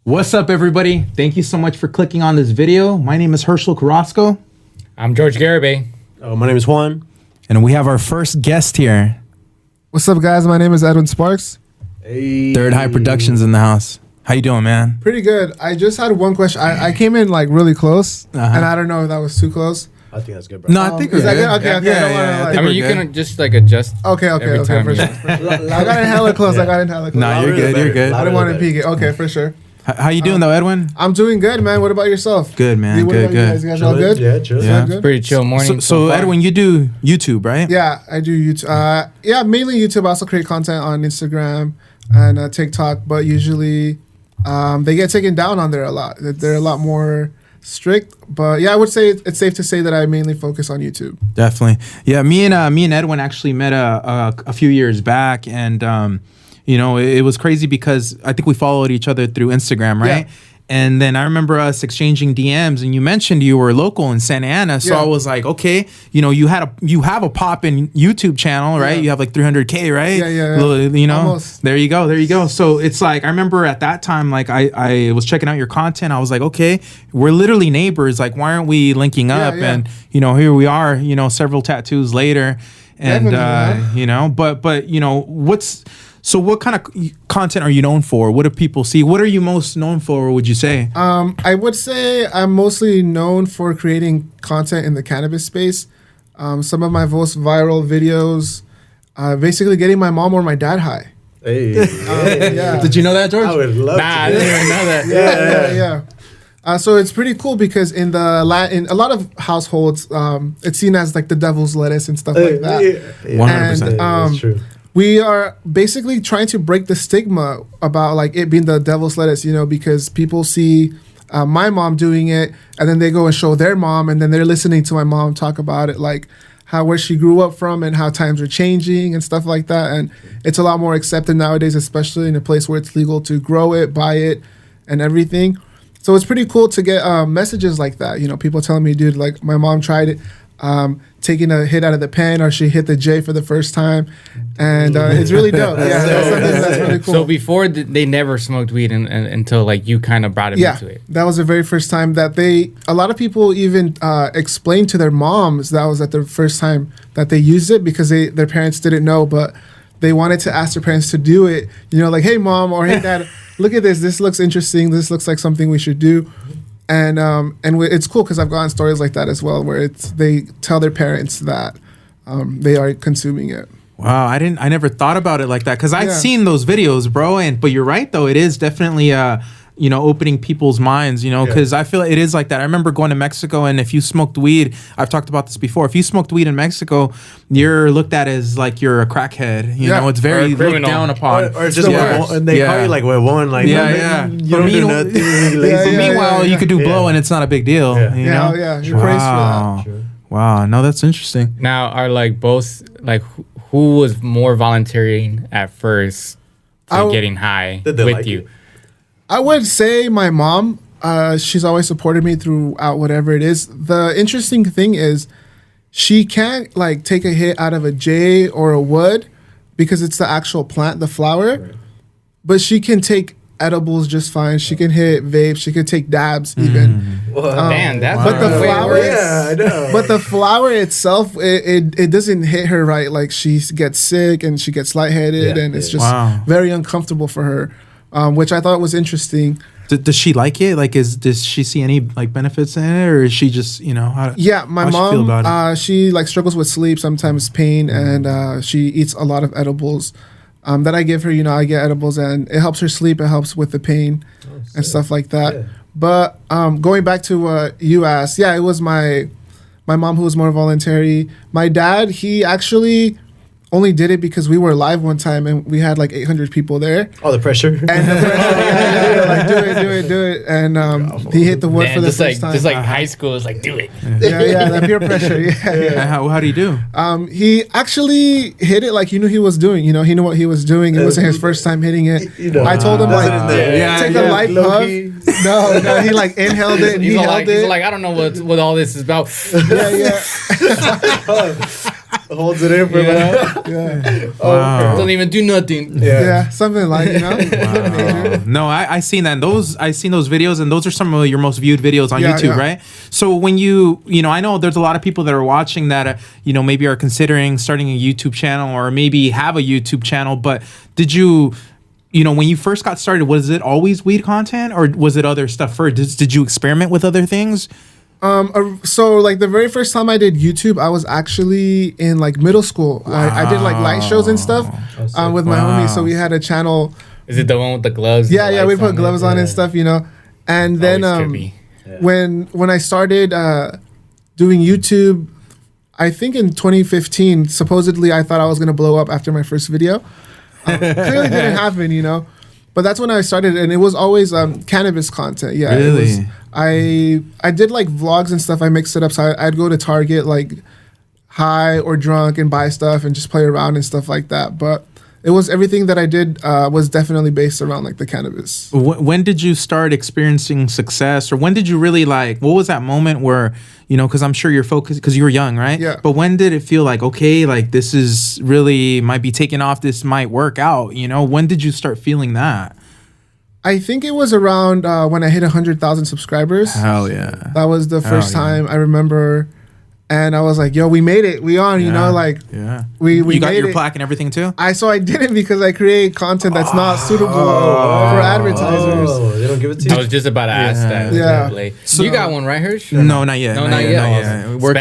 What's up, everybody? Thank you so much for clicking on this video. My name is Herschel Carrasco. I'm George Garibay. Oh, my name is Juan. And we have our first guest here. What's up, guys? My name is Edwin Sparks. Hey. Third High Productions in the house. How you doing, man? Pretty good. I just had one question. I came in like really close, and I don't know if that was too close. I think that's good, bro. No, I think is we're that good. good? Okay. Yeah, I mean, you can just like adjust. Okay, every time, for sure. I got in hella close. I got in hella close. Nah, you're good. You're good. I didn't want to peek it. Okay, for sure. How you doing, though, Edwin? I'm doing good, man. What about yourself? Good, man. What Good, about good. You guys all good? Yeah, chill. Yeah. Good? Pretty chill morning. So far. Edwin, you do YouTube, right? Yeah, I do YouTube. Yeah, mainly YouTube. I also create content on Instagram and TikTok, but usually they get taken down on there a lot. They're a lot more strict, but yeah, I would say it's safe to say that I mainly focus on YouTube. Definitely. Yeah, me and Edwin actually met a few years back, and you know, it was crazy because I think we followed each other through Instagram, right? Yeah. And then I remember us exchanging DMs, and you mentioned you were local in Santa Ana, so I was like, okay, you know, you have a poppin' YouTube channel, right? Yeah. You have like 300K, right? Yeah. You know, Almost. there you go. So it's like I remember at that time, like I was checking out your content. I was like, okay, we're literally neighbors. Like, why aren't we linking up? Yeah. And you know, here we are. You know, several tattoos later, and Definitely, you know, but you know, what kind of content are you known for? What do people see? What are you most known for, would you say? I would say I'm mostly known for creating content in the cannabis space. Some of my most viral videos, basically getting my mom or my dad high. Hey. Yeah. Did you know that, George? I would love Nah, I to. didn't even know that. Yeah. So it's pretty cool because in a lot of households, it's seen as like the devil's lettuce and stuff like that. 100%. And That's true. we are basically trying to break the stigma about like it being the devil's lettuce, you know, because people see my mom doing it and then they go and show their mom and then they're listening to my mom talk about it, like where she grew up from and how times are changing and stuff like that. And it's a lot more accepted nowadays, especially in a place where it's legal to grow it, buy it, and everything. So it's pretty cool to get messages like that. You know, people telling me, dude, like my mom tried it. Taking a hit out of the pen, or she hit the J for the first time, and it's really dope. Yeah, that's something that's really cool. So before they never smoked weed until like you kind of brought him into it. That was the very first time that a lot of people even explained to their moms that was at the first time that they used it because their parents didn't know, but they wanted to ask their parents to do it. You know, like, hey mom or hey dad, look at this. This looks interesting. This looks like something we should do. And it's cool because I've gotten stories like that as well, where they tell their parents that they are consuming it. Wow, I never thought about it like that because I've seen those videos, bro. But you're right though, it is definitely you know, opening people's minds, you know, because I feel it is like that. I remember going to Mexico, and if you smoked weed, I've talked about this before. If you smoked weed in Mexico, you're looked at as like you're a crackhead. You know, it's very looked down upon. Or just and they call you like one, like you don't do nothing. Lazy. Meanwhile, you could do blow, and it's not a big deal. You know? You're praised for that. True. Wow, no, that's interesting. Now, are like both like who was more volunteering at first to getting high Did they with like you? it? I would say my mom. She's always supported me throughout whatever it is. The interesting thing is she can't like take a hit out of a J or a wood because it's the actual plant, the flower. Right. But she can take edibles just fine. She can hit vapes. She can take dabs even. Damn, that's but the flower, I know. But the flower itself, it doesn't hit her right. Like she gets sick and she gets lightheaded, and it's just very uncomfortable for her. Which I thought was interesting. Does she like it? Like, does she see any like benefits in it, or is she just, you know? My mom, feel about it? She like struggles with sleep, sometimes pain, and she eats a lot of edibles. That I give her, you know, I get edibles, and it helps her sleep. It helps with the pain and stuff like that. Yeah. But going back to what you asked, it was my mom who was more voluntary. My dad, he actually only did it because we were live one time and we had like 800 people there. Oh, the pressure. And the pressure, like do it. And he hit the wood for the first time. Just like high school is like, do it. Yeah, that peer pressure. Yeah. How do you do? He actually hit it like he knew he was doing. You know, he knew what he was doing. It wasn't his first time hitting it. I told him like, take a light puff. No, he like inhaled it and he held it. He's like, I don't know what all this is about. Yeah. holds it in for Yeah. Doesn't even do nothing. Yeah, something like, you know. Wow. No, I seen that. I seen those videos, and those are some of your most viewed videos on YouTube, right? So when you know, I know there's a lot of people that are watching that, you know, maybe are considering starting a YouTube channel or maybe have a YouTube channel, but did you know, when you first got started, was it always weed content or was it other stuff first? Did you experiment with other things? So like the very first time I did YouTube, I was actually in like middle school. Wow. I did like light shows and stuff with my homies. So we had a channel. Is it the one with the gloves? Yeah, we put gloves on and stuff, you know. And then when I started doing YouTube, I think in 2015, supposedly I thought I was gonna blow up after my first video. Clearly didn't happen, you know. But that's when I started, and it was always cannabis content. Yeah, really. I did like vlogs and stuff. I mixed it up, so I'd go to Target like high or drunk and buy stuff and just play around and stuff like that. But it was everything that I did was definitely based around like the cannabis. When did you start experiencing success, or when did you really like? What was that moment where, you know? Because I'm sure you're focused because you were young, right? Yeah. But when did it feel like, okay, like this is really might be taking off? This might work out. You know, when did you start feeling that? I think it was around when I hit 100,000 subscribers. Hell yeah! That was the first time I remember. And I was like, yo, we made it. We on, you know, like, we you got made your it. plaque and everything too? I did it because I create content that's not suitable for advertisers. Oh, they don't give it to you? I was just about to ask that. Yeah. So you got one, right, Hirsch? No, not yet. No, not yet. We're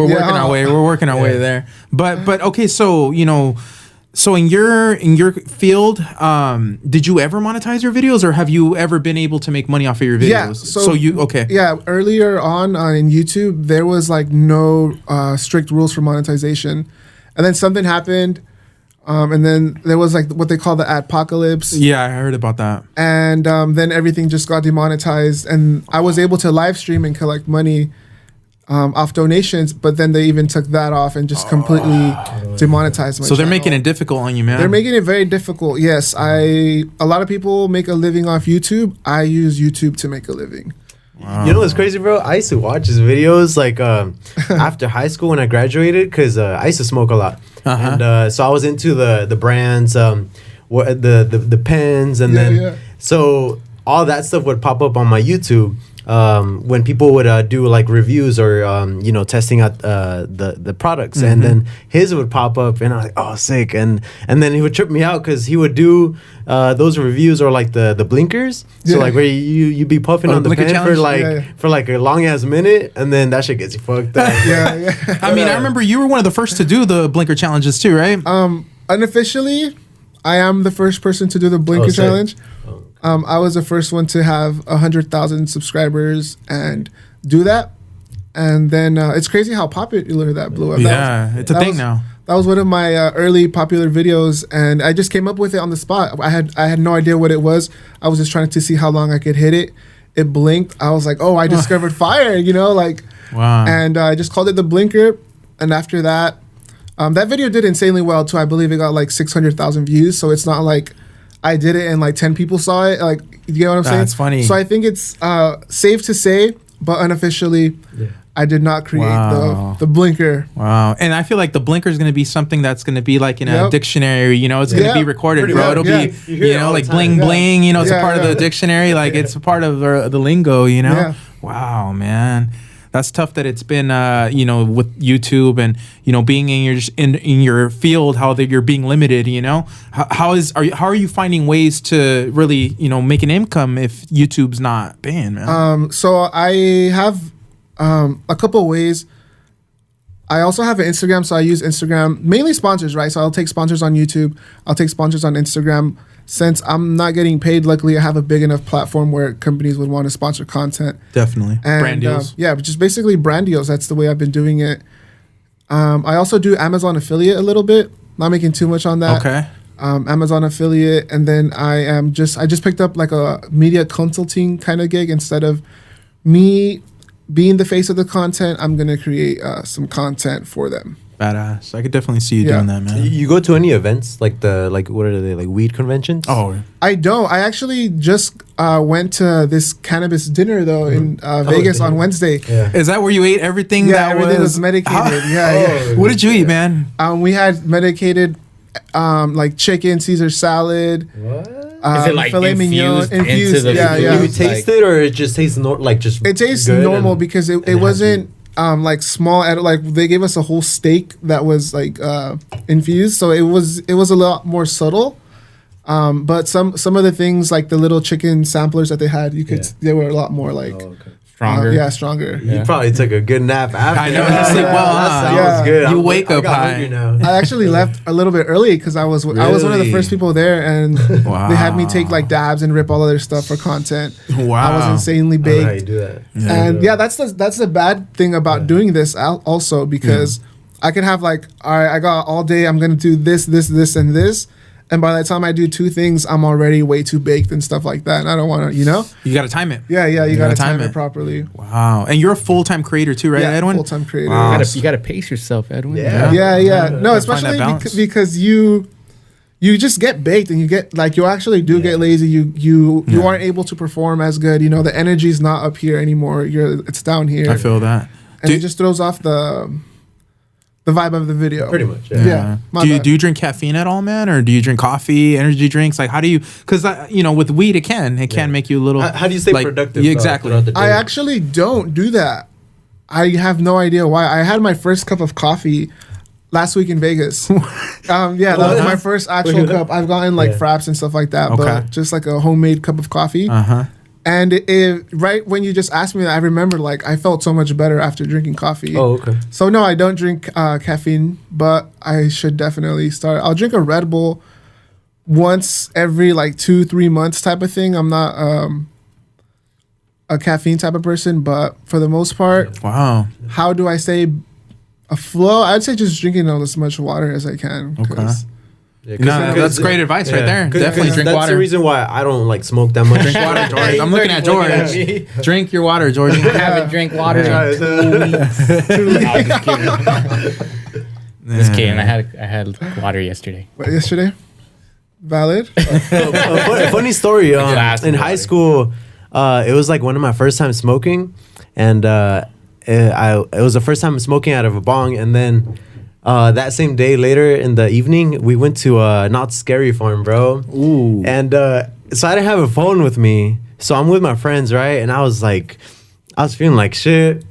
working our way. We're working our way there. But okay, so you know, so in your field, did you ever monetize your videos, or have you ever been able to make money off of your videos? Yeah. So you okay? Yeah. Earlier on in YouTube, there was like no strict rules for monetization, and then something happened, and then there was like what they call the adpocalypse. Yeah, I heard about that. And then everything just got demonetized, and I was able to live stream and collect money off donations, but then they even took that off and just completely demonetized my So they're channel. making it difficult on you, man. They're making it very difficult. Yes, a lot of people make a living off YouTube. I use YouTube to make a living. Wow. You know what's crazy, bro? I used to watch his videos like after high school when I graduated, because I used to smoke a lot, and so I was into the brands, the pens, and then so all that stuff would pop up on my YouTube. When people would do like reviews or you know, testing out the products, and then his would pop up, and I'm like, oh, sick, and then he would trip me out because he would do those reviews or like the blinkers, so like where you be puffing on the pen for like a long ass minute, and then that shit gets you fucked up. I mean, I remember you were one of the first to do the blinker challenges too, right? Unofficially, I am the first person to do the blinker challenge. I was the first one to have 100,000 subscribers and do that. And then it's crazy how popular that blew up. It's a thing now. That was one of my early popular videos, and I just came up with it on the spot. I had no idea what it was. I was just trying to see how long I could hit it. It blinked. I was like, oh, I discovered fire, you know, like. Wow. And I just called it the blinker. And after that, that video did insanely well too. I believe it got like 600,000 views. So it's not like I did it and like 10 people saw it. Like, you get what I'm saying? That's funny. So I think it's safe to say, but unofficially, I did not create the blinker. Wow. And I feel like the blinker is going to be something that's going to be like in a dictionary, you know, it's going to be recorded, bro. It'll be, you know, like bling, bling, you know, it's a part of the dictionary. Like it's a part of the lingo, you know? Yeah. Wow, man. That's tough that it's been, you know, with YouTube and, you know, being in your field, how you're being limited, you know? How are you finding ways to really, you know, make an income if YouTube's not banned, man? So I have a couple ways. I also have an Instagram, so I use Instagram, mainly sponsors, right? So I'll take sponsors on YouTube. I'll take sponsors on Instagram. Since I'm not getting paid, luckily I have a big enough platform where companies would want to sponsor content. Definitely. And, brand deals. Yeah, just basically brand deals. That's the way I've been doing it. I also do Amazon affiliate a little bit. Not making too much on that. Okay. Amazon affiliate. And then I just picked up like a media consulting kind of gig. Instead of me being the face of the content, I'm going to create some content for them. Badass. I could definitely see you doing that, man. You go to any events like what are they, like weed conventions? Oh, I don't. I actually just went to this cannabis dinner though in Vegas on Wednesday. Yeah. Is that where you ate everything? Yeah, everything was medicated. Yeah. What did you eat, man? We had medicated like chicken Caesar salad. What? Is it like filet mignon infused into the yeah, food? yeah. You taste it, or it just tastes just. It tastes good normal because it wasn't like small. Like they gave us a whole steak that was like infused, so it was a lot more subtle. But some of the things like the little chicken samplers that they had, they were a lot more like Stronger. Stronger. You probably took a good nap after. I know, you sleep well, That huh? sounds good. You wake up got high. hungry now. I actually left a little bit early because I was one of the Really? first people there, and Wow. they had me take like dabs and rip all of their stuff for content. Wow. I was insanely I don't know how you baked, do that. and that's the bad thing about doing this also because I can have like, all right, I got all day. I'm gonna do this, and this. And by the time I do two things, I'm already way too baked and stuff like that. And I don't want to, You got to time it. Yeah, you got to time it properly. Wow. And you're a full-time creator too, right, Yeah, Edwin? full-time creator. Wow. You gotta pace yourself, Edwin. Yeah. Yeah. No, Find especially that balance. because you just get baked and you get like you actually do get lazy. You aren't able to perform as good. You know, the energy's not up here anymore. It's down here. I feel that. And it just throws off the vibe of the video. Pretty much. Yeah. My bad. Do you drink caffeine at all, man, or do you drink coffee, energy drinks? Like, how do you? Because with weed, it can make you a little. How do you stay productive? Yeah, exactly. throughout the day? I actually don't do that. I have no idea why. I had my first cup of coffee last week in Vegas. That was my first actual cup. I've gotten like fraps and stuff like that, Okay. but just like a homemade cup of coffee. Uh-huh. And right when you just asked me that, I remembered like I felt so much better after drinking coffee. Oh, okay. So no, I don't drink caffeine, but I should definitely start. I'll drink a Red Bull once every like 2-3 months type of thing. I'm not a caffeine type of person, but for the most part, Wow. how do I stay afloat? I'd say just drinking as much water as I can. Okay. Yeah, No, that's great advice right there. Definitely drink that's water. the reason why I don't like smoke that much. Drink water, George. I'm looking at George. Drink your water, George. I haven't drank water in 2 weeks. No, just kidding. Just kidding. I had water yesterday. What, yesterday? Valid. A funny story. In high school, it was like one of my first times smoking, and it was the first time smoking out of a bong, and then. That same day, later in the evening, we went to Not Scary Farm, bro. Ooh. And so I didn't have a phone with me, so I'm with my friends, right? And I was feeling like shit.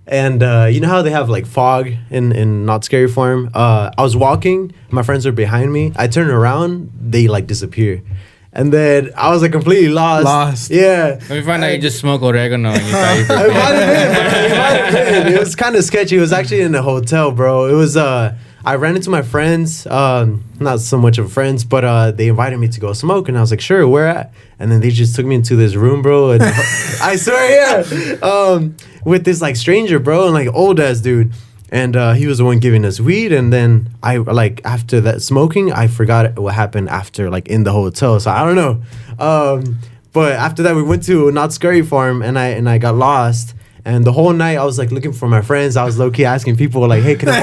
And you know how they have like fog in Not Scary Farm? I was walking, my friends were behind me. I turned around, they like disappear. And then I was like completely lost. Yeah. Let me find out you just smoke oregano and you thought you It might have been. It was kind of sketchy. It was actually in a hotel, bro. It was I ran into my friends, not so much of friends, but they invited me to go smoke, and I was like, sure, where at? And then they just took me into this room, bro. And I swear, yeah, with this like stranger, bro, and like old ass dude. And he was the one giving us weed, and then I like after that smoking, I forgot what happened after like in the hotel. So I don't know. But after that, we went to Not Scary Farm, and I got lost. And the whole night, I was like looking for my friends. I was low key asking people like, "Hey, can I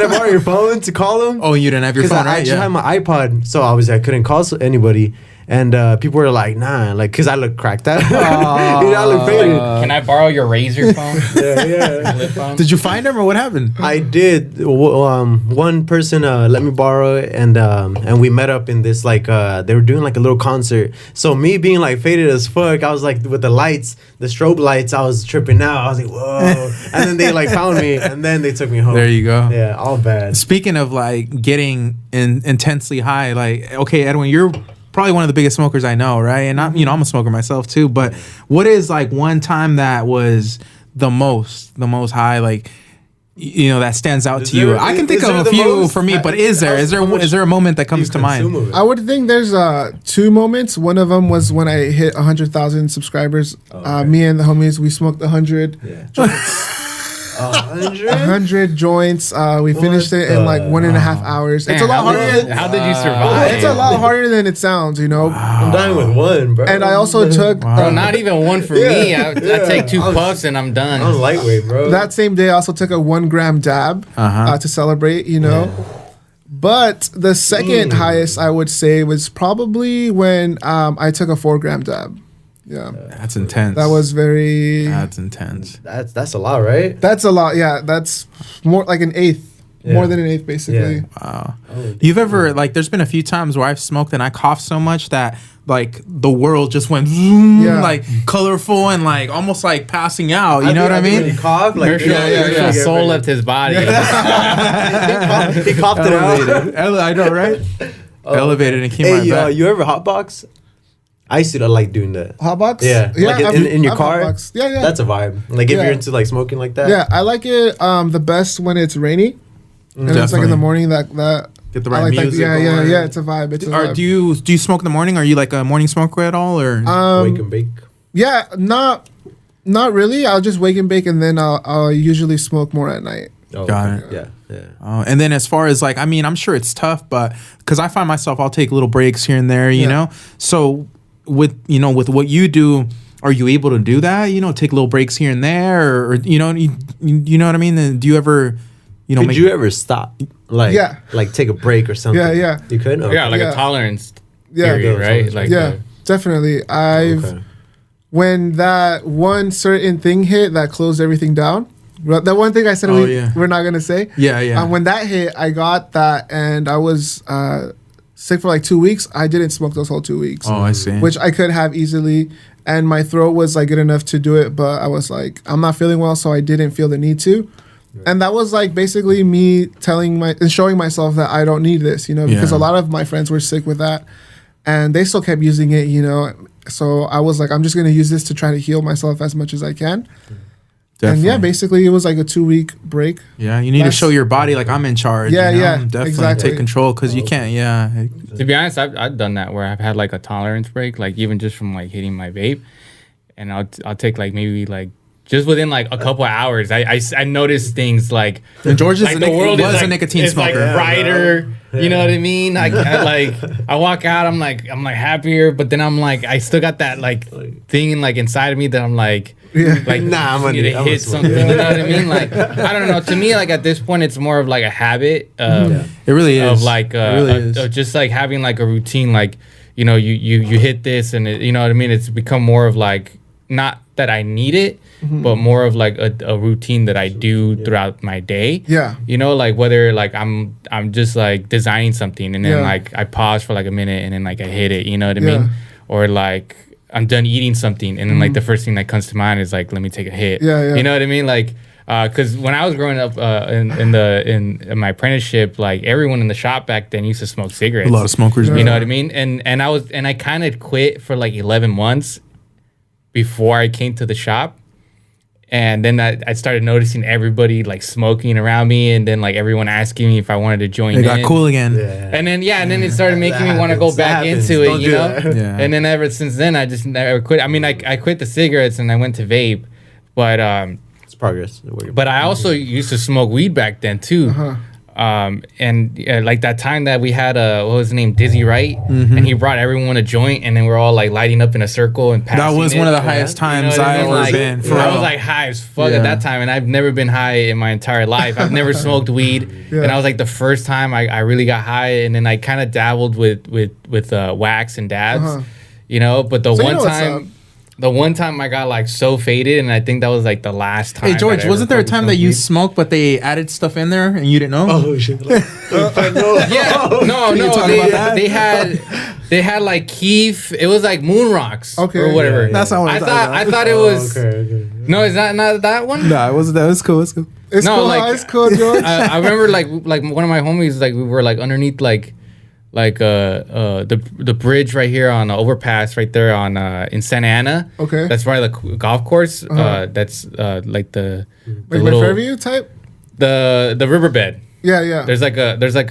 borrow your phone to call them?" Oh, you didn't have your phone, I right? actually had my iPod, so I couldn't call anybody. And people were like, nah, like, because I look cracked out. I look faded. Can I borrow your Razor phone? Yeah. Flip phone? Did you find him or what happened? I did. One person let me borrow it, and we met up in this, like, they were doing, like, a little concert. So me being, like, faded as fuck, I was, like, with the lights, the strobe lights, I was tripping out. I was like, whoa. And then they, like, found me, and then they took me home. There you go. Yeah, all bad. Speaking of, like, getting intensely high, like, okay, Edwin, you're probably one of the biggest smokers I know, right? And I'm a smoker myself too. But what is like one time that was the most high, like, that stands out to you? I can think of a few for me, but is there a moment that comes to mind? I would think there's 2 moments. One of them was when I hit 100,000 subscribers. Me and the homies, we smoked 100. Yeah. 100 joints. We finished it in like 1.5 hours. It's a lot harder. How did you survive? It's a lot harder than it sounds, you know. I'm dying with one, bro. And I also took Bro, not even one for me. I take 2 puffs and I'm done. I'm lightweight, bro. that same day. I also took a 1 gram dab to celebrate, you know. But the second highest I would say was probably when I took a 4 gram dab. Yeah, That's intense. that was very. That's intense. That's a lot, right? That's a lot. Yeah, that's more like an eighth, more than an eighth, basically. Yeah. Wow. You've ever like? There's been a few times where I've smoked and I coughed so much that like the world just went zoom, like colorful and like almost like passing out. You know what I mean? He coughed, like His soul left his body. he coughed it out. I know, right? Elevated and came right back. You ever hotbox? I used to like doing that. Hotbox? Yeah, like in your car. Hotbox. Yeah. That's a vibe. Like if you're into like smoking like that. Yeah, I like it the best when it's rainy. And it's like in the morning that Get the right I like music. yeah, it's a vibe. It's a vibe. Do you smoke in the morning? Are you like a morning smoker at all, or Wake and bake. Yeah, not really. I'll just wake and bake, and then I'll usually smoke more at night. Oh, Got okay. it. Yeah. and then as far as like, I mean, I'm sure it's tough, but because I find myself, I'll take little breaks here and there, you know. So with what you do, are you able to do that? You know, take little breaks here and there, or you know what I mean? And do you ever, Did you ever stop? Like, like take a break or something? Yeah. You could? Okay. Yeah, like a tolerance Yeah. theory, right? Like definitely. When that one certain thing hit that closed everything down, that one thing I said we're not going to say. Yeah. When that hit, I got that, and I was sick for like 2 weeks. I didn't smoke those whole 2 weeks. Oh, I see. Which I could have easily, and my throat was like good enough to do it, but I was like, I'm not feeling well, so I didn't feel the need to. And that was like basically me showing myself that I don't need this, you know, because a lot of my friends were sick with that, and they still kept using it, you know. So I was like, I'm just going to use this to try to heal myself as much as I can. Definitely. And basically it was like a 2-week break. Yeah, you need to show your body like I'm in charge. Definitely exactly. take control, because you can't. Yeah. To be honest, I've done that where I've had like a tolerance break, like even just from like hitting my vape, and I'll take like maybe like just within like a couple of hours, I noticed things like George like the world is a nicotine it's smoker. like brighter. You know what I mean? I walk out, I'm like happier, but then I'm like I still got that like thing like inside of me that I'm like. Like nah, I'm gonna hit something. You know what I mean? Like I don't know. To me, like at this point, it's more of like a habit. It really is. Of like of just like having like a routine. Like you hit this, and you know what I mean. It's become more of like not that I need it, but more of like a routine that I do throughout my day. Yeah. You know, like whether like I'm just like designing something, and then like I pause for like a minute, and then like I hit it. You know what I mean? Or like I'm done eating something, and then like the first thing that comes to mind is like, let me take a hit. You know what I mean? Like, because when I was growing up in my apprenticeship, like everyone in the shop back then used to smoke cigarettes. A lot of smokers. You know what I mean? And I kind of quit for like 11 months before I came to the shop. And then I started noticing everybody like smoking around me, and then like everyone asking me if I wanted to join in. It got cool again. And then it started making me want to go back into it, you know? And then ever since then, I just never quit. I mean, I quit the cigarettes and I went to vape, but it's progress. But I also used to smoke weed back then too. And like that time that we had what was his name, Dizzy Wright, and he brought everyone a joint, and then we're all like lighting up in a circle and passing. That was one of the highest times I've ever been. I was like high as fuck at that time, and I've never been high in my entire life. I've never smoked weed, and I was like the first time I really got high, and then I kind of dabbled with wax and dabs, you know. But the one time I got like so faded, and I think that was like the last time. Hey George, wasn't there a time that you smoked but they added stuff in there and you didn't know? Oh shit! No. They had like Keef. It was like Moon Rocks, or whatever. That's not what I thought it was. No, is that not that one? No, it wasn't. That was cool. It's cool. It's cool, George. I remember like one of my homies, like we were like underneath the bridge right here on the overpass right there on in Santa Ana. Okay. That's right, the golf course. That's like the like little Fairview type. The riverbed. Yeah. There's like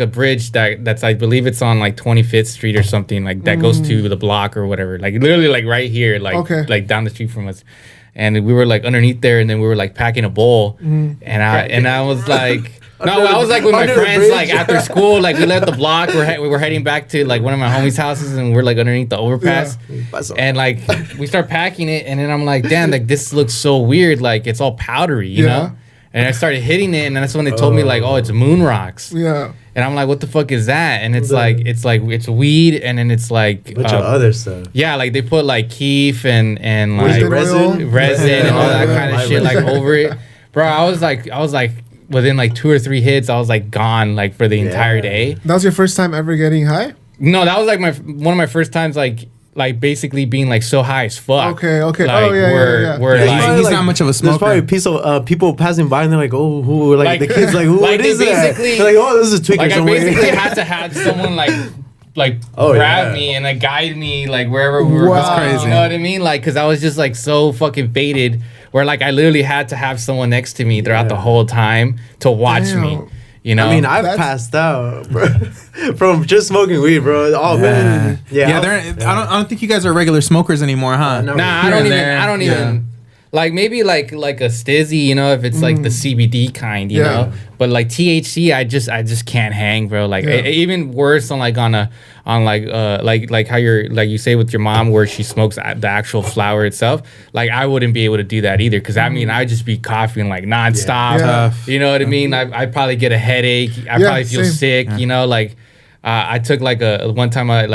a bridge that's I believe it's on like 25th Street or something like that goes to the block or whatever. Like literally like right here, like down the street from us. and we were like underneath there, and then we were like packing a bowl, and I was like. No, I was like with my friends, like after school, like we left the block. We were heading back to like one of my homies' houses, and we're like underneath the overpass, and like we start packing it, and then I'm like, damn, like this looks so weird, like it's all powdery, you know. And I started hitting it, and that's when they told me like, oh, it's moon rocks. Yeah. And I'm like, what the fuck is that? And it's like it's weed, and then it's like a bunch of other stuff. Yeah, like they put like keef and like resin and all that kind of shit like over it, bro. I was like. Within like 2 or 3 hits, I was like gone like for the entire day. That was your first time ever getting high? No, that was like one of my first times like basically being like so high as fuck. Okay. Like, Where he's not much of a smoker. There's probably a piece of people passing by and they're like, oh, who? Like the kids like, who? Like what is that? They're like, oh, this is a tweaker. Like I basically had to have someone like grab me and like guide me like wherever we were going. Crazy. You know what I mean? Like, cause I was just like so fucking faded. Where like I literally had to have someone next to me throughout the whole time to watch me. You know, I mean, I've passed out, bro, from just smoking weed, bro. Oh man, I don't think you guys are regular smokers anymore, huh? Nah, I don't even. Like maybe like a stizzy, you know, if it's like the CBD kind, you know. But like THC, I just can't hang, bro. Like even worse on like how you're like you say with your mom where she smokes the actual flower itself. Like I wouldn't be able to do that either, because I mean I'd just be coughing like nonstop. You know what I mean? I'd probably get a headache. I probably feel sick. You know, like. I took like one time that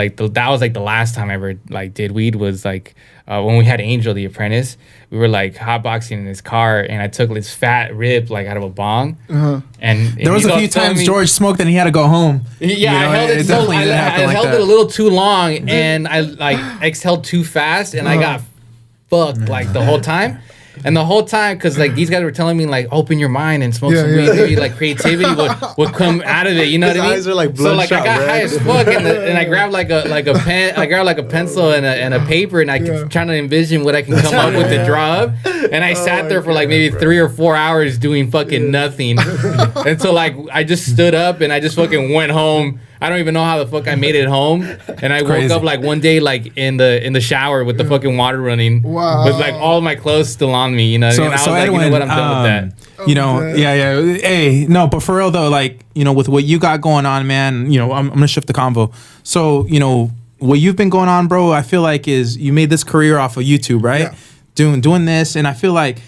was like the last time I ever like did weed was like when we had Angel the apprentice. We were like hotboxing in his car, and I took this fat rip like out of a bong. And there was a few times George smoked and he had to go home. Yeah, I held it a little too long, and I like exhaled too fast, and I got fucked like the whole time. And the whole time, because like these guys were telling me like open your mind and smoke some weed, maybe like creativity would come out of it. You know what I mean? Eyes are like so like I got red. high as fuck, and I grabbed like a pen, I grabbed like a pencil and a paper, and I kept trying to envision what I can come up with to draw up. And I sat there for like maybe 3 or 4 hours doing fucking nothing until like I just stood up and I just fucking went home. I don't even know how the fuck I made it home, and I woke up like one day like in the shower with the fucking water running, with like all my clothes still on me, you know. So, and I was so like, Edwin, you know what, I'm done with that. You know, Hey, no, but for real though, like you know, with what you got going on, man, you know, I'm gonna shift the convo. So you know, what you've been going on, bro, I feel like is you made this career off of YouTube, right? Doing this, and I feel like.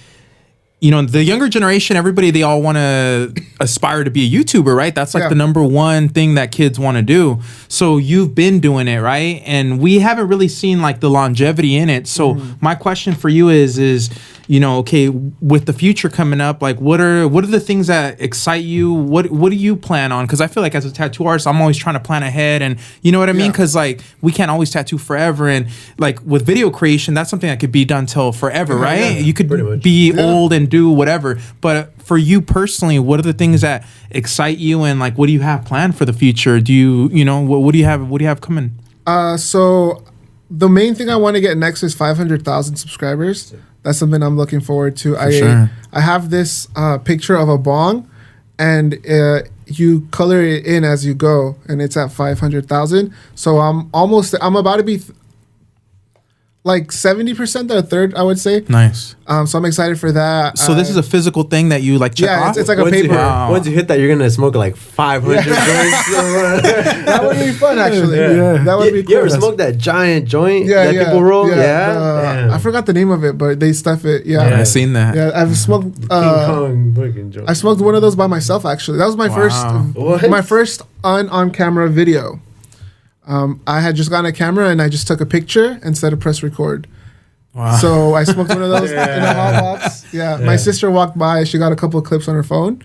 You know, the younger generation, everybody, they all want to aspire to be a YouTuber, right? That's like the number one thing that kids want to do. So you've been doing it, right? And we haven't really seen like the longevity in it. So my question for you is, you know, okay, with the future coming up, like what are the things that excite you? What do you plan on? Because I feel like as a tattoo artist, I'm always trying to plan ahead, and you know what I mean? Because like we can't always tattoo forever, and like with video creation, that's something that could be done till forever, right? You could be old and do whatever, but for you personally, what are the things that excite you, and like what do you have planned for the future? Do you know what do you have coming? So the main thing I want to get next is 500,000 subscribers. That's something I'm looking forward to. I have this picture of a bong, and you color it in as you go, and it's at 500,000. So I'm about to be like 70% to a third, I would say. Nice. So I'm excited for that. So this is a physical thing that you like check off? It's like a paper. Once you hit that, you're going to smoke like 500 joints. That would be fun, actually. That would be cool. You ever smoked that giant joint that people roll? I forgot the name of it, but they stuff it. Yeah, I've seen that. Yeah, I've smoked King Kong fucking joint. I smoked one of those by myself, actually. That was my first on-camera video. I had just gotten a camera and I just took a picture instead of press record. Wow. So I smoked one of those in a hot box. My sister walked by. She got a couple of clips on her phone.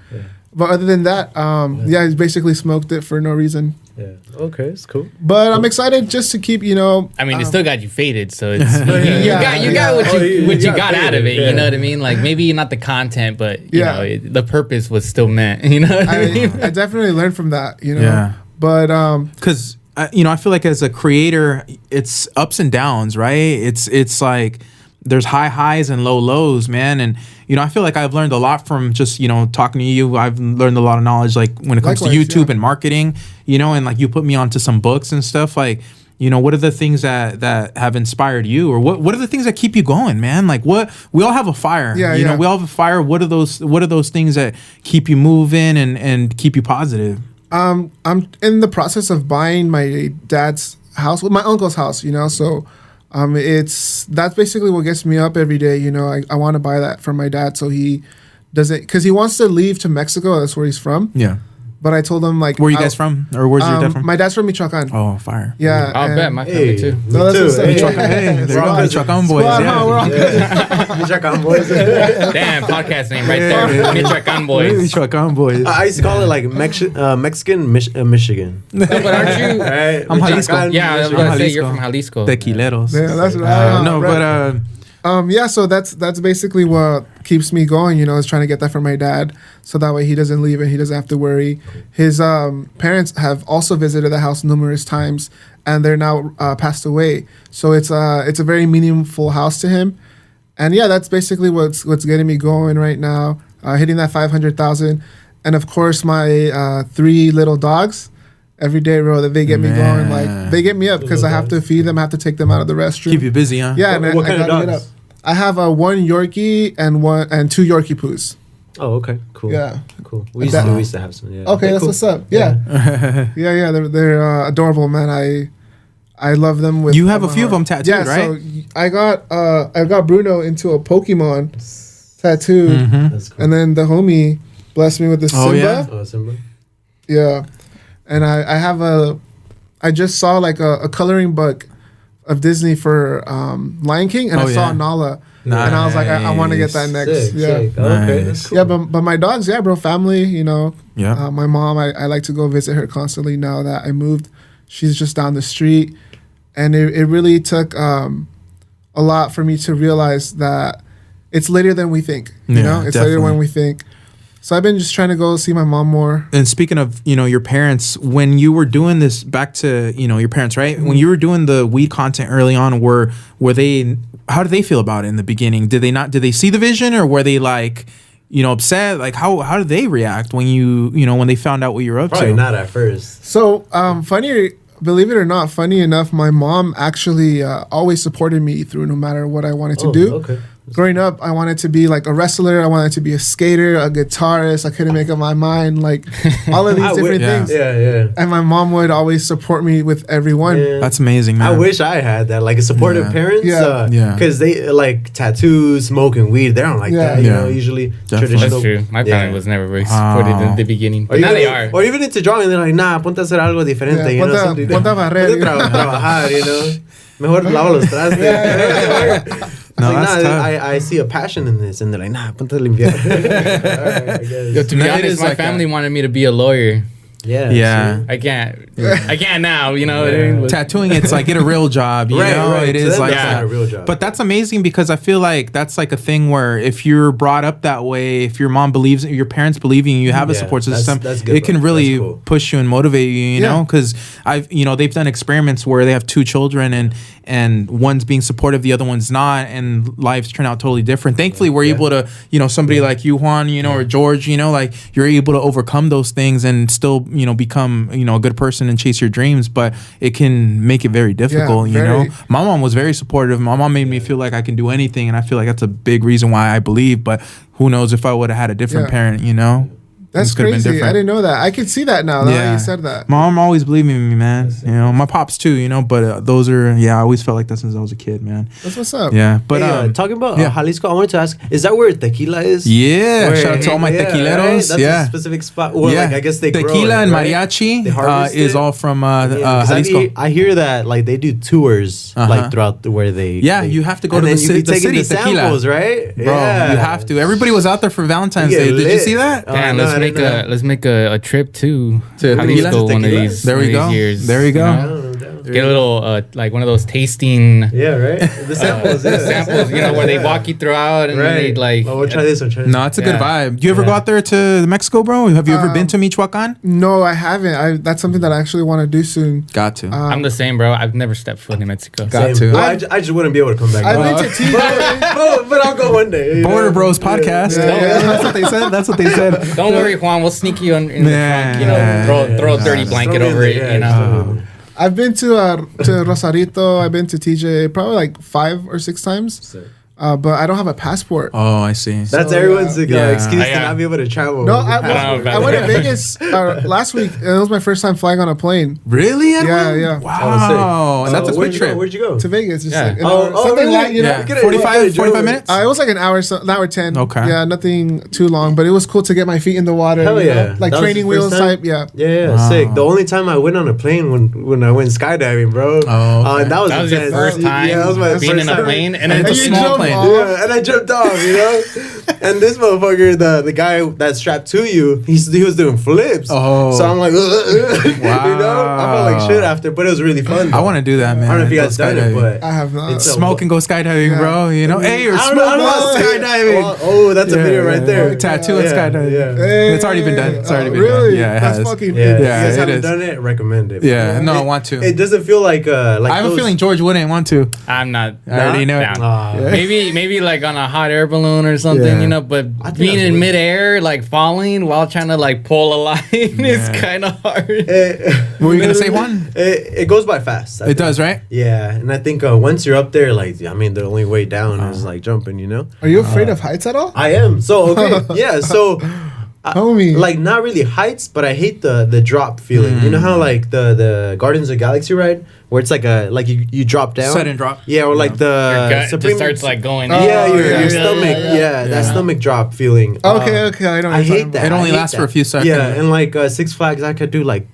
But other than that, I basically smoked it for no reason. Yeah. Okay, it's cool. But I'm excited just to keep, you know. I mean, it still got you faded, so it's you got what you got out of it. You know what I mean? Like maybe not the content, but you know, the purpose was still meant. You know what I mean? I definitely learned from that. You know. Yeah. But because. You know, I feel like as a creator, it's ups and downs, right? It's like there's high highs and low lows, man. And, you know, I feel like I've learned a lot from just, you know, talking to you. I've learned a lot of knowledge, like when it comes to YouTube and marketing, you know, and like you put me onto some books and stuff. Like, what are the things that have inspired you, or what are the things that keep you going, man? Like, what, we all have a fire. Yeah, we all have a fire. What are those things that keep you moving and keep you positive? I'm in the process of buying my dad's house, my uncle's house, so that's basically what gets me up every day. I want to buy that for my dad so he doesn't, because he wants to leave to Mexico. That's where he's from. Yeah. But I told him, like... Where are you guys from? Or where's your dad from? My dad's from Michoacan. Oh, fire. Yeah. I'll bet. My family, too. No, that's too. Hey, there you go. Michoacan boys. Michoacan boys. Damn, podcast name right there. Michoacan boys. Michoacan boys. I used to call it like Mexican Michigan. No, but aren't you... Right? I'm Jalisco. Yeah, I was going to say you're from Jalisco. Tequileros. Yeah, that's right. No, but... so that's basically what keeps me going, is trying to get that for my dad, so that way he doesn't leave and he doesn't have to worry. His parents have also visited the house numerous times, and they're now passed away. So it's a very meaningful house to him, and yeah, that's basically what's getting me going right now, hitting that 500,000, and of course my 3 little dogs. Every day, bro, that they get me going. Like, they get me up because I have to feed them. I have to take them out of the restroom. Keep you busy, huh? Yeah, What kind of gotta get dogs? up. I have a 1 Yorkie and 2 Yorkie poos. Oh, okay, cool. Yeah, cool. We used to have some. Yeah. okay, that's cool. what's up. Yeah, yeah. They're adorable, man. I love them. With You have a few of them tattooed, right? So I got Bruno into a Pokemon tattoo, That's cool. and then the homie blessed me with the Simba. Oh, yeah? Oh, Simba. Yeah, and I just saw like a coloring book of Disney for Lion King, and I saw Nala, and I was like, I want to get that next. Sick, yeah, sick. Oh, okay, that's cool. yeah, but my dogs, yeah, bro, family, Yeah. my mom, I like to go visit her constantly now that I moved. She's just down the street, and it really took a lot for me to realize that it's later than we think. It's later definitely. when we think. So I've been just trying to go see my mom more. And speaking of, your parents, when you were doing this, back to, your parents, right? Mm-hmm. When you were doing the weed content early on, were they, how did they feel about it in the beginning? Did they see the vision, or were they like, upset? Like, how did they react when when they found out what you were up Probably to? not at first. So believe it or not, funny enough, my mom actually always supported me through no matter what I wanted to do. Okay. Growing up, I wanted to be like a wrestler. I wanted to be a skater, a guitarist. I couldn't make up my mind. Like all of these different things. Yeah. And my mom would always support me with everyone. Yeah. That's amazing, man. I wish I had that, like a supportive parents. Yeah. Because they like tattoos, smoking weed. They don't like Yeah. that. Yeah. Usually Definitely. traditional. That's true. My family was never very supportive in the beginning. Or But now even, they are. or even into drawing, they're like, nah, ponte a hacer algo diferente. Yeah, something- ponte a barrer, ponte a trabajar, Mejor lava los trastes. No, Like, that's tough. I see a passion in this, and they're like, nah, ponte a limpiar. All right, I guess. Yo, to be No, it honest, is my like family wanted me to be a lawyer. Yeah. I can't now, But- Tattooing, it's like, get a real job, Right. It To is them, like that's that. not a real job. But that's amazing, because I feel like that's like a thing where if you're brought up that way, if your mom believes, your parents believe in you have a Yeah, support that's- system, that's good, it can bro. really That's cool. push you and motivate you, you know? Because they've done experiments where they have 2 children and one's being supportive, the other one's not, and lives turn out totally different. Thankfully, we're able to, somebody like you, Juan, or George, like you're able to overcome those things and still, become, a good person and chase your dreams, but it can make it very difficult, Yeah, very. My mom was very supportive. My mom made me feel like I can do anything, and I feel like that's a big reason why I believe, but who knows if I would have had a different parent, That's Things could have been crazy. I different. didn't know that. I can see that now. That you said that. Mom always believed in me, man. My pops too, but those are, I always felt like that since I was a kid, man. That's what's up. Yeah, but Hey, talking about Jalisco, I wanted to ask, is that where tequila is? yeah, Where- shout out to all my right? tequileros. That's a specific spot. Well, like, I guess they grow tequila it, and right? mariachi They harvest is it? all from 'Cause Jalisco. I hear that like they do tours like throughout where they. Yeah, you have to go and to then the you city- be the taking city the tequila. samples, right? Bro, you have to. Everybody was out there for Valentine's You Day. get Did you lit. see that? Damn, no, I let's didn't make a trip to To Jalisco tequila? one of Tequila? these. There we one of go. these years, There you go. I don't know. Get a little like one of those tasting Yeah, right. The samples. Yeah. samples, where they walk you throughout and Right. they like. Oh, we'll try this. We'll try this. No, it's a good Yeah. vibe. Do you ever go out there to Mexico, bro? Have you ever been to Michoacan? No, I haven't. That's something that I actually want to do soon. Got to. I'm the same, bro. I've never stepped foot in Mexico. Got Same. to. Well, I just wouldn't be able to come back. I've been to T-Bone. but I'll go one day. Border Bros podcast. That's what they said. That's what they said. Don't worry, Juan. We'll sneak you in the Yeah. trunk. Throw a dirty blanket Throw me in over there, it. yeah, I've been to Rosarito. I've been to TJ probably like 5 or 6 times. But I don't have a passport. Oh, I see. That's everyone's excuse to not be able to travel. No, I went to Vegas last week, and it was my first time flying on a plane. Really, Edwin? Yeah. Wow. And that's a quick trip. Where'd you go? To Vegas. Just like something like, you Yeah. know. 45 minutes? It was like an hour 10. Okay. Yeah, nothing too long, but it was cool to get my feet in the water. Hell you yeah. know? Like That was training the first wheels time? type. Yeah. Yeah, Wow. sick. The only time I went on a plane when I went skydiving, bro. Oh, okay. And that was your intense. first time Yeah, that was my being first in a time. plane, and And then it's a you small jump plane. off. Yeah, and I jumped off, you know? And this motherfucker, the guy that's strapped to you, he was doing flips. Oh. So I'm like, you know? I felt like shit after, but it was really fun. I want to do that, man. I don't know if you Go guys done it, skydiving. but I have not. It's a- Smoke and go skydiving, bro. You know, hey, or I smoke don't know, I don't know while skydiving. Oh, that's a video right there. Tattoo and skydiving. Yeah. It's already been done. It's already been really? done. Yeah, it That's has. fucking. Yeah, Yeah, if you guys it haven't is. done it, recommend it. Yeah, no, I want to. It doesn't feel like I have a those- feeling George wouldn't want to. I'm not. I already know. down. Ah. Maybe like on a hot air balloon or something, Yeah. you know. But I think being that's in what- midair, like falling while trying to like pull a line, is kind of hard. What were you gonna say, Juan? It goes by fast. I It think. does, right? Yeah, and I think once you're up there, like I mean, the only way down is like jumping. You know. Are you afraid of heights at all? I am. So okay, yeah. So, Homie. like not really heights, but I hate the drop feeling. You know how like the Guardians of the Galaxy ride, where it's like you drop down, Sudden drop. Yeah, or like Your the gut Supreme just starts like going. Yeah, Oh, your yeah. stomach. Yeah, Yeah, that stomach drop feeling. Okay, I know. what I you're talking hate that. It only I hate lasts that. for a few seconds. Yeah, and like Six Flags, I could do like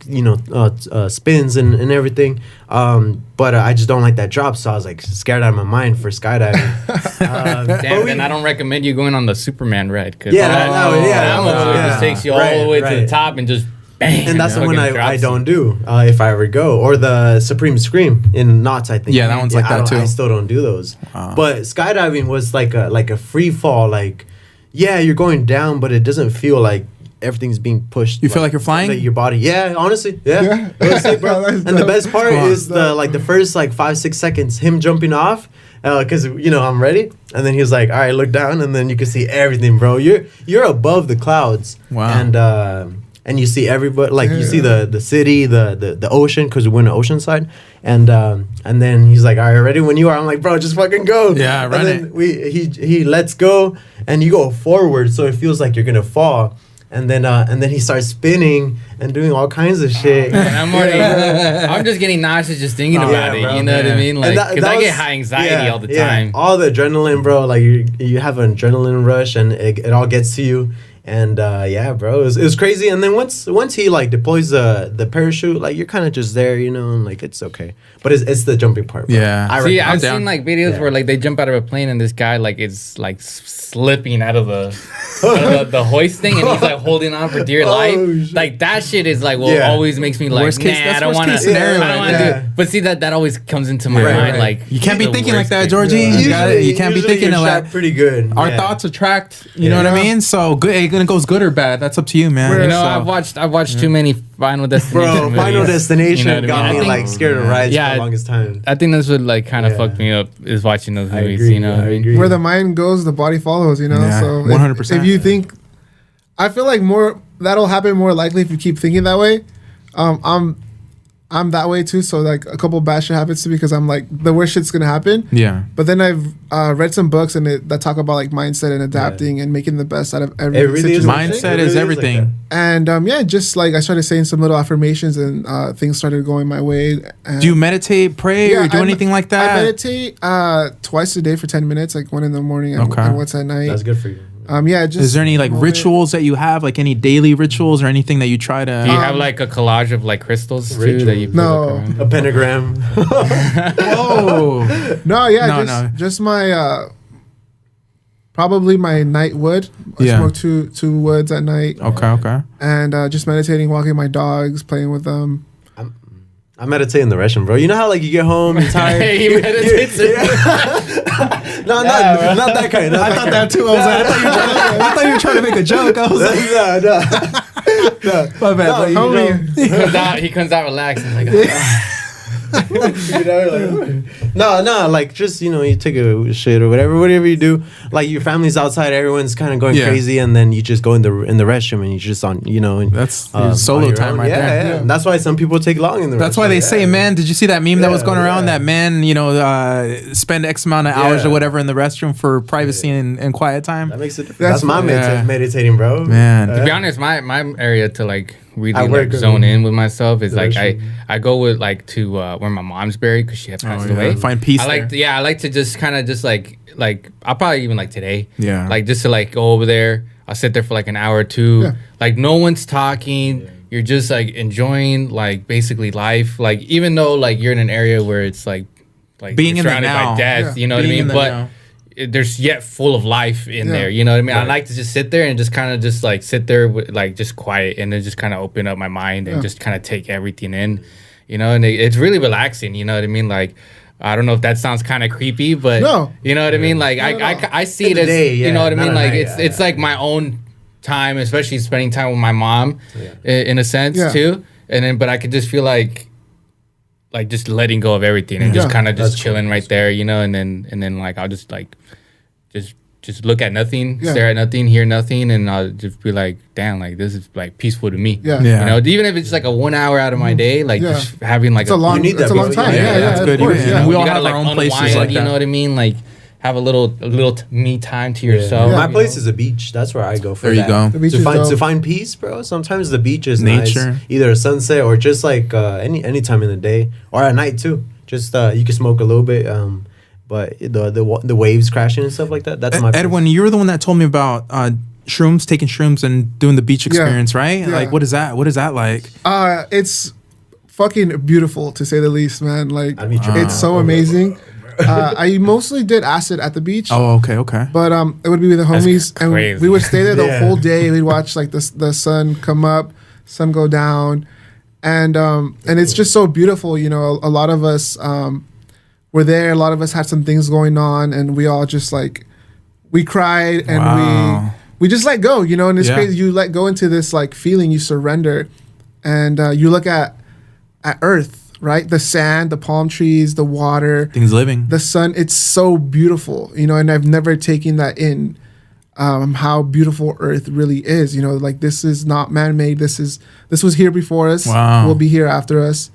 spins and everything. But I just don't like that drop, so I was like scared out of my mind for skydiving. Damn, then I don't recommend you going on the Superman ride. Cause Yeah, that, that one yeah. just takes you all the way to the top and just bang. And that's the one fucking I drops don't you. do if I ever go. Or the Supreme Scream in Knots, I think. Yeah, that one's like that too. I still don't do those. But skydiving was like a free fall. Like, yeah, you're going down, but it doesn't feel like everything's being pushed. You feel like you're flying? Your body. Yeah, honestly. Yeah. Yeah. It was sick, bro. That's And the dope. best part Come on. is the first like 5-6 seconds, him jumping off. Because I'm ready, and then he was like, "All right, look down," and then you can see everything, bro. You're above the clouds, Wow. And you see everybody, like you see the city, the ocean, because we're in the ocean side, and then he's like, "All right, ready when you are." I'm like, "Bro, just fucking go." Yeah, and run then it. He lets go, and you go forward, so it feels like you're gonna fall. And then he starts spinning and doing all kinds of shit. I'm just getting nauseous just thinking about it. bro, You know what I mean? Like, And because I was- get high anxiety all the time. All the adrenaline, bro. Like you have an adrenaline rush, and it all gets to you. And yeah, bro, it was crazy. And then once he like deploys the parachute, like you're kind of just there, and like it's okay. But it's the jumping part. Bro. Yeah. See, I'm I've down. seen like videos where like they jump out of a plane and this guy like is like slipping out of the hoist thing and he's like holding on for dear life. shit. Like that shit is like what Yeah. always makes me like, Worst case- nah, that's I don't worst want to. case scenario I don't want right to there. do it. But see that always comes into my Right, mind. right. Like You can't be the thinking like worst that, case. Georgie. You gotta. You can't be Usually thinking you're like strapped pretty good. our Yeah. thoughts attract. You know what I mean? So good. It goes good or bad. That's up to you, man. You know, So- I've watched too many Final Destination Bro, Final movies. Destination You know what I got mean? me I think- like scared of rides Yeah, for the longest time. I think that's what like kind of Yeah. fucked me up is watching those I movies. agree, You know, yeah, what I I mean? agree. Where the mind goes, the body follows, Yeah, So 100%. If you think, I feel like that'll happen more likely if you keep thinking that way. I'm that way too. So like a couple bad shit happens to me because I'm like the worst shit's gonna happen. Yeah. But then I've read some books that talk about like mindset and adapting and making the best out of every It really is situation. like that. Mindset It is really everything. And just like I started saying some little affirmations and things started going my way. And Do you meditate, pray, or do anything like that? I meditate twice a day for 10 minutes, like one in the morning and, Okay. and once at night. That's good for you. Just Is there any like moment. rituals that you have, like any daily rituals or anything that you try to? Do you have like a collage of like crystals too Rituals. that you put No. like, around? A pentagram. Whoa! No, No, just my probably my night wood. I Yeah. smoke two woods at night, Okay. and just meditating, walking my dogs, playing with them. I meditate in the restroom, bro. You know how like you get home, you're tired. He meditates in No, not that kind. I thought that too. I thought you were trying to make a joke. I was like, no. my bad. No, but you homie. know- he comes out relaxed and like No, like just you take a shit or whatever you do. Like your family's outside, everyone's kind of going crazy, and then you just go in the restroom and you just on that's solo time right there. Yeah. That's why some people take long in the restroom. That's why they say, man, did you see that meme that was going around? That man, spend X amount of hours or whatever in the restroom for privacy and quiet time. That makes it different. That's my meditating, bro. Man, to be honest, my area to like really like zone in with myself is like I go with like to where my mom's buried because she had passed away. Find peace. I like to just kind of just like I'll probably even like today. Yeah. Like just to like go over there. I'll sit there for like an hour or two. Yeah. Like no one's talking. Yeah. You're just like enjoying like basically life. Like even though like you're in an area where it's like being surrounded by death, you know what I mean? But there's yet full of life in there, you know what I mean? Right. I like to just sit there and just kind of just like sit there with like just quiet and then just kind of open up my mind and just kind of take everything in, and it's really relaxing, you know what I mean? Like I don't know if that sounds kind of creepy, but you know what I mean? Like I see it as you know what I mean? Like it's like my own time, especially spending time with my mom in a sense too. And then but I could just feel like just letting go of everything and just kind of just chilling right there, and then like I'll just like just look at nothing, stare at nothing, hear nothing, and I'll just be like, damn, like this is like peaceful to me. Even if it's like a 1 hour out of my day, like just having like it's a long time. That's good. We all have our own places like that. You know what I mean? Like have a little me time to yourself. My place is a beach. That's where I go for that. There you go. The beach to find peace, bro. Sometimes the beach is nature. Nice. Either a sunset or just like any time in the day or at night too. Just you can smoke a little bit. But the waves crashing and stuff like that. That's my Edwin. place. You were the one that told me about taking shrooms and doing the beach experience, right? Yeah. Like what is that? What is that like? It's fucking beautiful to say the least, man. Like it's so amazing. I mostly did acid at the beach. Oh, okay. But it would be with the homies, and we would stay there the whole day. We'd watch like the sun come up, sun go down, and it's just so beautiful. A lot of us were there. A lot of us had some things going on, and we all just like we cried and we just let go. And it's crazy. You let go into this like feeling. You surrender, and you look at Earth. Right, the sand, the palm trees, the water, things living, the sun. It's so beautiful, and I've never taken that in. How beautiful Earth really is. Like this is not man-made. This was here before us. Wow. Will be here after us.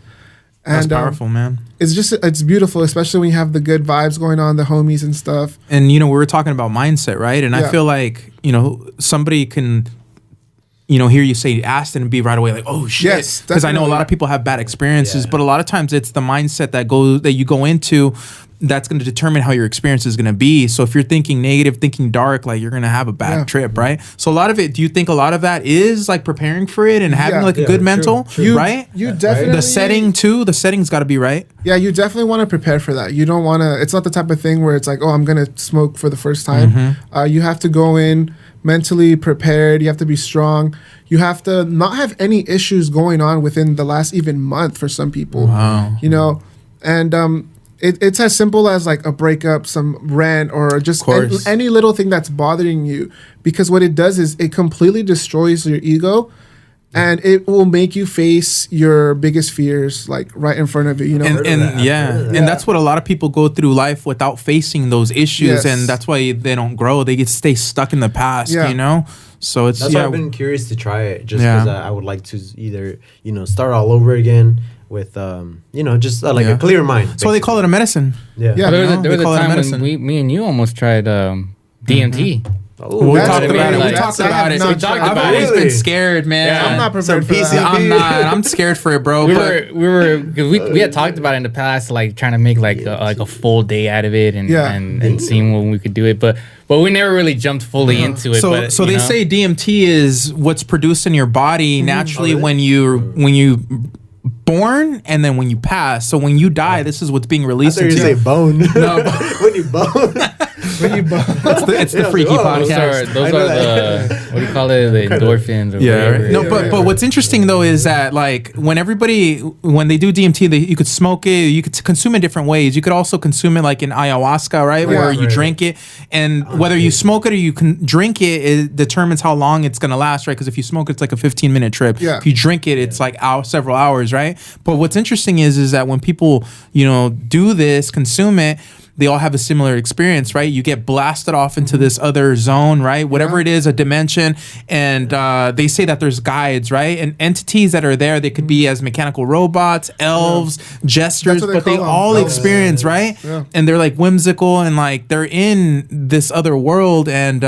And, that's powerful, man. It's beautiful, especially when you have the good vibes going on, the homies and stuff. And we were talking about mindset, right? And I feel like somebody can. Hear you say acid and be right away like, oh shit. Yes, because I know a lot of people have bad experiences, but a lot of times it's the mindset that you go into that's going to determine how your experience is going to be. So if you're thinking negative, thinking dark, like you're going to have a bad trip, right? So a lot of it, do you think a lot of that is like preparing for it and having like a good mental, right? You definitely the setting too. The setting's got to be right. Yeah, you definitely want to prepare for that. You don't want to. It's not the type of thing where it's like, oh, I'm going to smoke for the first time. Mm-hmm. You have to go in mentally prepared. You have to be strong. You have to not have any issues going on within the last even month for some people. Wow. And it's as simple as like a breakup, some rant, or just any little thing that's bothering you. Because what it does is it completely destroys your ego. And it will make you face your biggest fears, like right in front of you. And that's what a lot of people go through life without facing those issues, and that's why they don't grow. They stay stuck in the past, So it's that's why I've been curious to try it, just because I would like to either start all over again with just like a clear mind. That's why they call it a medicine. There was a time when me and you almost tried DMT. We talked about it. I've always been scared, man. Yeah. I'm not prepared for that. I'm not. I'm scared for it, bro. We had talked about it in the past, like trying to make like a full day out of it and seeing when we could do it, but we never really jumped fully into it. So they say DMT is what's produced in your body naturally when you born and then when you pass. So when you die, this is what's being released. I thought you say bone. No, when you bone. It's the freaky podcast. Those are what do you call it? The endorphins or whatever. Right. No, but what's interesting though is that like when they do DMT, you could smoke it, you could consume it different ways. You could also consume it like in ayahuasca, right? Where you drink it, and whether you smoke it or you can drink it, it determines how long it's gonna last, right? Because if you smoke it, it's like a 15-minute trip. Yeah. If you drink it, it's like several hours, right? But what's interesting is that when people, do this, consume it, they all have a similar experience, right? You get blasted off into this other zone, right? Whatever it is, a dimension. And they say that there's guides, right? And entities that are there, they could be as mechanical robots, elves, jesters, but they all experience, right? Yeah. And they're like whimsical and like they're in this other world. And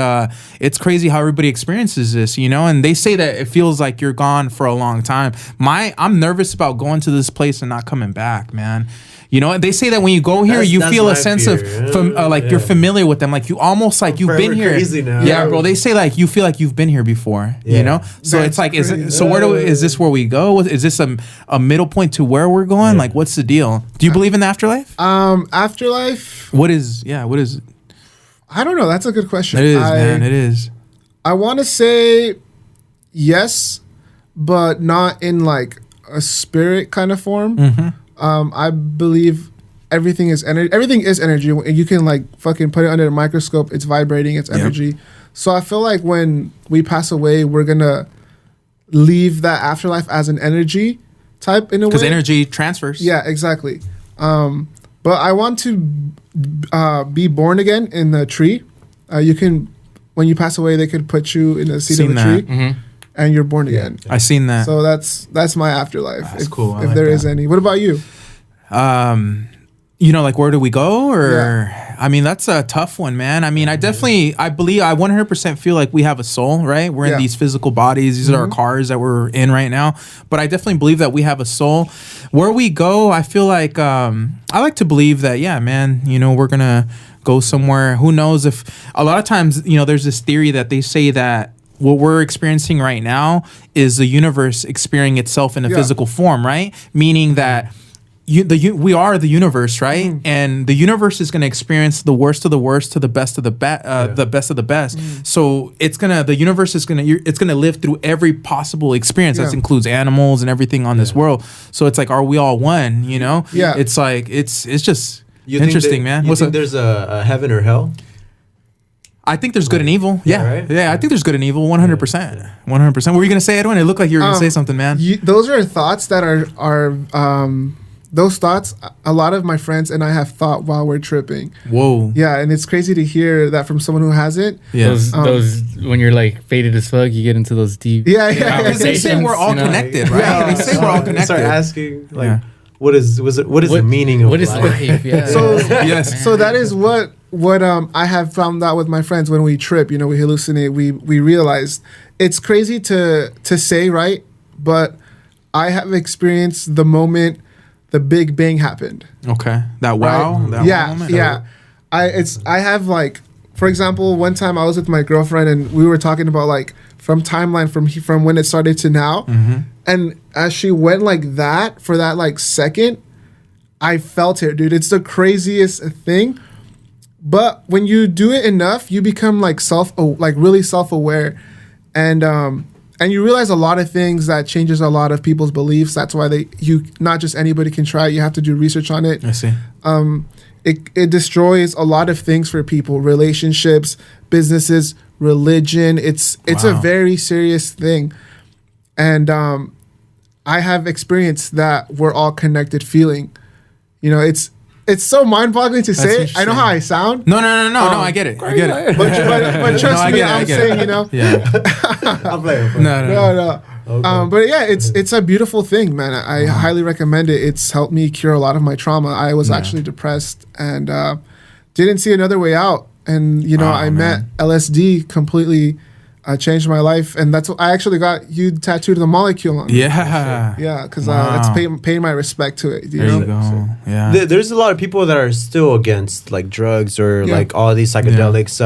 it's crazy how everybody experiences this, And they say that it feels like you're gone for a long time. I'm nervous about going to this place and not coming back, man. They say that when you go here, you feel a sense of you're familiar with them, like you almost like you've been here. Yeah, bro. They say like you feel like you've been here before. So it's like, is this where we go? Is this a middle point to where we're going? Like, what's the deal? Do you believe in the afterlife? Afterlife. What is it? I don't know. That's a good question. It is, man. It is. I want to say yes, but not in like a spirit kind of form. Mm-hmm. I believe everything is energy. Everything is energy. You can like fucking put it under a microscope. It's vibrating. It's energy. Yep. So I feel like when we pass away, we're gonna leave that afterlife as an energy type in a way. Because energy transfers. Yeah, exactly. But I want to be born again in the tree. You can, when you pass away, they could put you in the seat of a tree. Mm-hmm. And you're born again. I seen that. So that's my afterlife. That's cool. If there is any. What about you? Like where do we go? Or I mean, that's a tough one, man. I mean, I believe I 100% feel like we have a soul, right? We're in these physical bodies. These are our cars that we're in right now. But I definitely believe that we have a soul. Where we go, I feel like I like to believe that, yeah, man, we're gonna go somewhere. Who knows if a lot of times, there's this theory that they say that what we're experiencing right now is the universe experiencing itself in a physical form, right? Meaning that we are the universe, right? Mm. And the universe is going to experience the worst of the worst to the best of the best of the best. Mm. So the universe is going to live through every possible experience. That includes animals and everything on this world. So it's like, are we all one? Yeah. It's like it's just interesting, man. You think there's a heaven or hell? I think there's good and evil. Yeah, right? Yeah. I think there's good and evil. 100%. 100%. What were you gonna say, Edwin? It looked like you were gonna say something, man. Those are thoughts that are those thoughts. A lot of my friends and I have thought while we're tripping. Whoa. Yeah, and it's crazy to hear that from someone who hasn't. Yeah. Those when you're like faded as fuck, you get into those deep. Yeah. Because they say we're all connected, right? Yeah. They say we're all connected. Start asking like, what is the meaning of life? Yeah. So so that is what I have found out with my friends when we trip, we hallucinate, we realize it's crazy to say, right? But I have experienced the moment the Big Bang happened. Okay. That wow. Right? That yeah. wow moment? Yeah. I have like, for example, one time I was with my girlfriend and we were talking about like from timeline from when it started to now. Mm-hmm. And as she went like that for that like second, I felt it, dude. It's the craziest thing. But when you do it enough, you become like really self-aware, and you realize a lot of things that changes a lot of people's beliefs. That's why not just anybody can try it. You have to do research on it. I see. It destroys a lot of things for people, relationships, businesses, religion. It's a very serious thing, and I have experienced that we're all connected feeling. It's so mind-boggling to say. I know how I sound. No, I get it. I get it. But trust me, I'm saying, Yeah. I'm playing. No. Okay. But yeah, it's a beautiful thing, man. I highly recommend it. It's helped me cure a lot of my trauma. I was actually depressed and didn't see another way out. And I met LSD, completely changed my life, and that's what I actually got you tattooed the molecule on. Yeah, because that's paying my respect to it. There you go. Yeah, there's a lot of people that are still against like drugs or like all these psychedelics,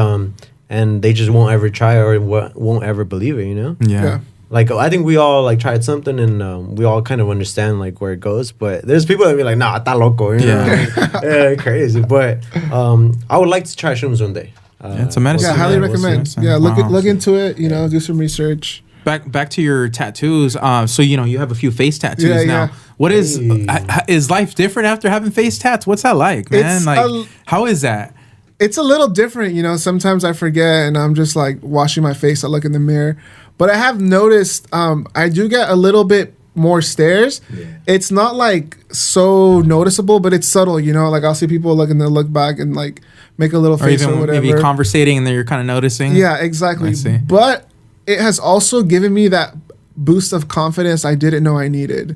and they just won't ever try or won't ever believe it. Yeah. Like I think we all like tried something and we all kind of understand like where it goes, but there's people that be like, nah, está loco, yeah, crazy. But I would like to try shrooms one day. It's a medicine. Yeah, highly man. recommend. Wow. Yeah, look into it. You know, do some research. Back to your tattoos. So you have a few face tattoos now. Yeah. What is life different after having face tats? What's that like, man? It's like how is that? It's a little different, you know. Sometimes I forget and I'm just like washing my face. I look in the mirror, but I have noticed I do get a little bit more stares. Yeah. It's not like so noticeable, but it's subtle, you know. Like I'll see people look and they'll look back and like make a little face or whatever. Maybe conversating and then you're kind of noticing. Yeah, exactly. I see. But it has also given me that boost of confidence I didn't know I needed.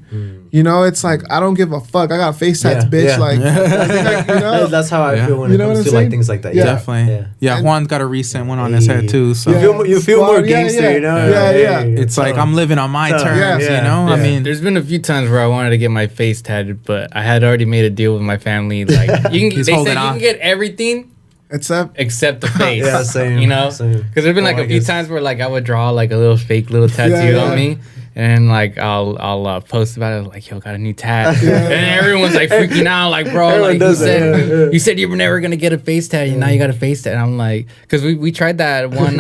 You know, it's like I don't give a fuck. I got face tats, bitch. Yeah. Like, you know? That's how I feel when it comes to like things like that. Yeah. Definitely. Yeah, Juan's got a recent one on his head too. So you feel more gangster, you know? Yeah. It's like I'm living on my terms, you know? Yeah. I mean, there's been a few times where I wanted to get my face tatted, but I had already made a deal with my family. Like, they said you can get everything except the face. Yeah, same. You know? Because there's been like a few times where like I would draw like a little fake little tattoo on me. And like I'll post about it like, yo, got a new tat. And everyone's like freaking out, like, bro, everyone like you said you were never gonna get a face tat, and now you got a face tat. And I'm like, because we tried that one.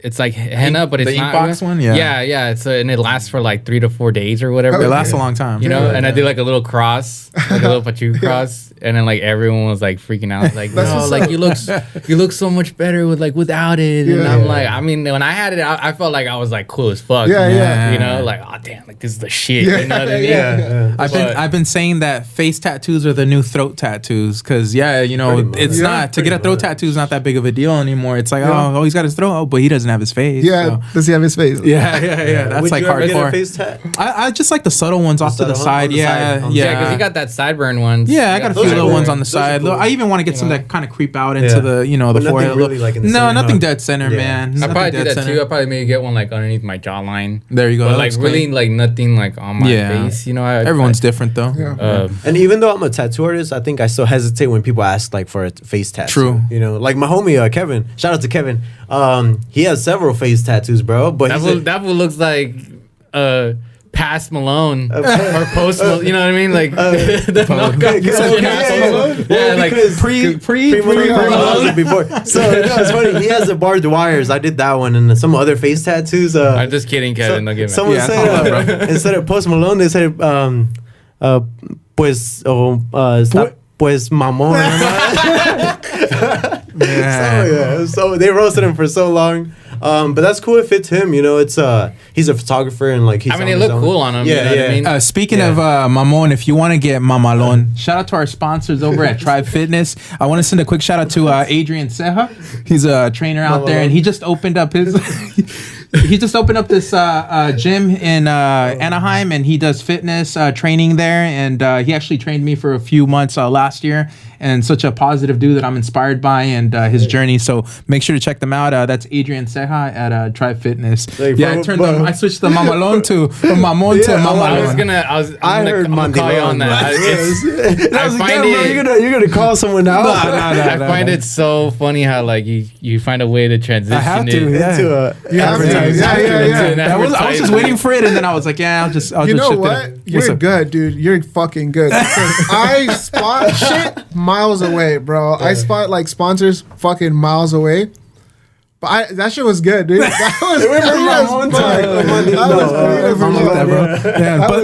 It's like henna, but it's the not. Inkbox one, yeah. It's and it lasts for like 3 to 4 days or whatever. it lasts a long time, you know. And I did like a little cross, like a little patchouli cross, and then like everyone was like freaking out, like, no, like you look so much better without it. And I'm like, I mean, when I had it, I felt like I was like cool as fuck. You know, like, oh damn, like this is the shit. You know what I mean? I've been saying that face tattoos are the new throat tattoos because you know it's not to get a throat tattoo is not that big of a deal anymore. It's like oh he's got his throat, but he doesn't have his face. Yeah, so. Does he have his face? Yeah. That's Would like you ever hardcore. get a face tat? I just like the subtle ones off to the side. Because he got that sideburn ones. Yeah, I got a few little ones on the side. Cool. I even want to get some that kind of creep out into the the forehead. Really like in the center, nothing dead center, man. I probably do that too. I probably maybe get one like underneath my jawline. There you go. But like really like nothing like on my face. You know, everyone's different though. And even though I'm a tattoo artist, I think I still hesitate when people ask like for a face tattoo. True. You know, like my homie Kevin. Shout out to Kevin. He has several face tattoos, bro. But that fool looks like past Malone or post Malone, you know what I mean? Like the Malone. Yeah, like pre Malone before. So it's funny. He has the barbed wires. I did that one and some other face tattoos. I'm just kidding, Kevin. Don't get me. Someone said instead of Post Malone, they said pues mamón. So they roasted him for so long. But that's cool. It fits him. You know, it's he's a photographer and like he's. I mean, it looked cool on him. Yeah, you know what I mean? Speaking of mamon, if you want to get mamalon, shout out to our sponsors over at Tribe Fitness. I want to send a quick shout out to Adrian Ceja. He's a trainer out there, and he just opened up his. He just opened up this gym in Anaheim, and he does fitness training there. And he actually trained me for a few months last year. And such a positive dude that I'm inspired by and his journey. So make sure to check them out. That's Adrian Ceja at Tribe Fitness. I switched the mamalon to mamon to mamalon. I heard gonna call you on that. You're gonna call someone out. I find it so funny how like you find a way to transition. I have to into I was just waiting for it, and then I was like, I'll just. You know what? You're good, dude. You're fucking good. I spot shit miles away, bro. I spot like sponsors fucking miles away. But that shit was good, dude. That was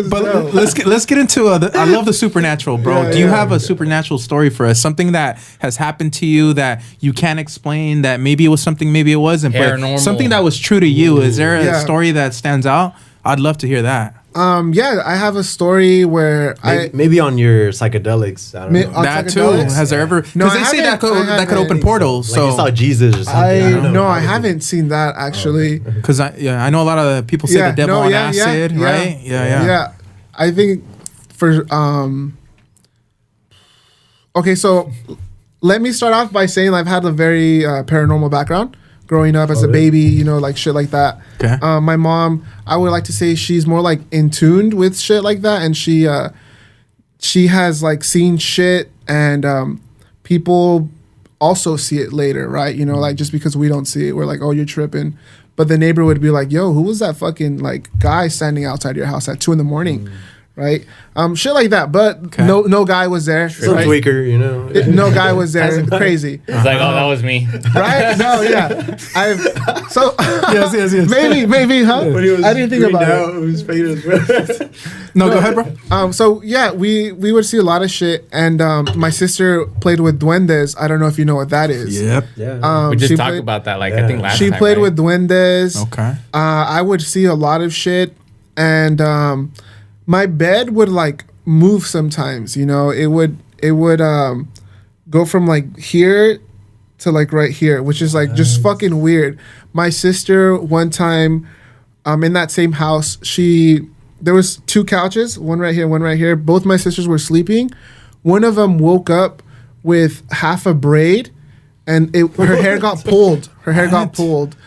But let's get into I love the supernatural, bro. Do you have a supernatural story for us? Something that has happened to you that you can't explain, that maybe it was something, maybe it wasn't, paranormal. But something that was true to you. Is there a story that stands out? I'd love to hear that. I have a story where maybe on your psychedelics. I don't know. That too. Has there ever? Because they say that could open portals. So like you saw Jesus or something. I haven't seen that actually. Because I know a lot of people say the devil on acid, right? Yeah. I think for okay, so let me start off by saying I've had a very paranormal background. Growing up as a baby, you know, like shit like that. Okay. My mom, I would like to say she's more like in tuned with shit like that, and she has like seen shit, and people also see it later, right? You know, like just because we don't see it, we're like, oh, you're tripping. But the neighbor would be like, yo, who was that fucking like guy standing outside your house at 2 a.m, right? Shit like that. But no guy was there. Some right? tweaker, you know. No guy was there. Crazy. It's like, oh, that was me. Right? No, yeah. So yes. maybe, huh? I didn't think about it. It was faded. No, go ahead, bro. So yeah, we would see a lot of shit, and my sister played with duendes. I don't know if you know what that is. Yep. Yeah. We just talked about that, like, I think last She time, played right? with duendes. Okay. I would see a lot of shit, and my bed would like move sometimes. You know, it would go from like here to like right here, which is like just fucking weird. My sister one time, in that same house, there was 2 couches, one right here, one right here. Both my sisters were sleeping. One of them woke up with half a braid, and her hair got pulled. Her hair got pulled.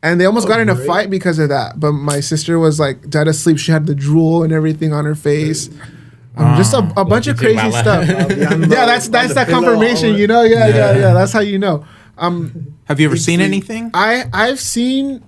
And they almost got in a fight because of that. But my sister was like dead asleep. She had the drool and everything on her face. Just a bunch of crazy stuff. Yeah, that's that confirmation, you know? Yeah. That's how you know. Have you ever seen anything? I've seen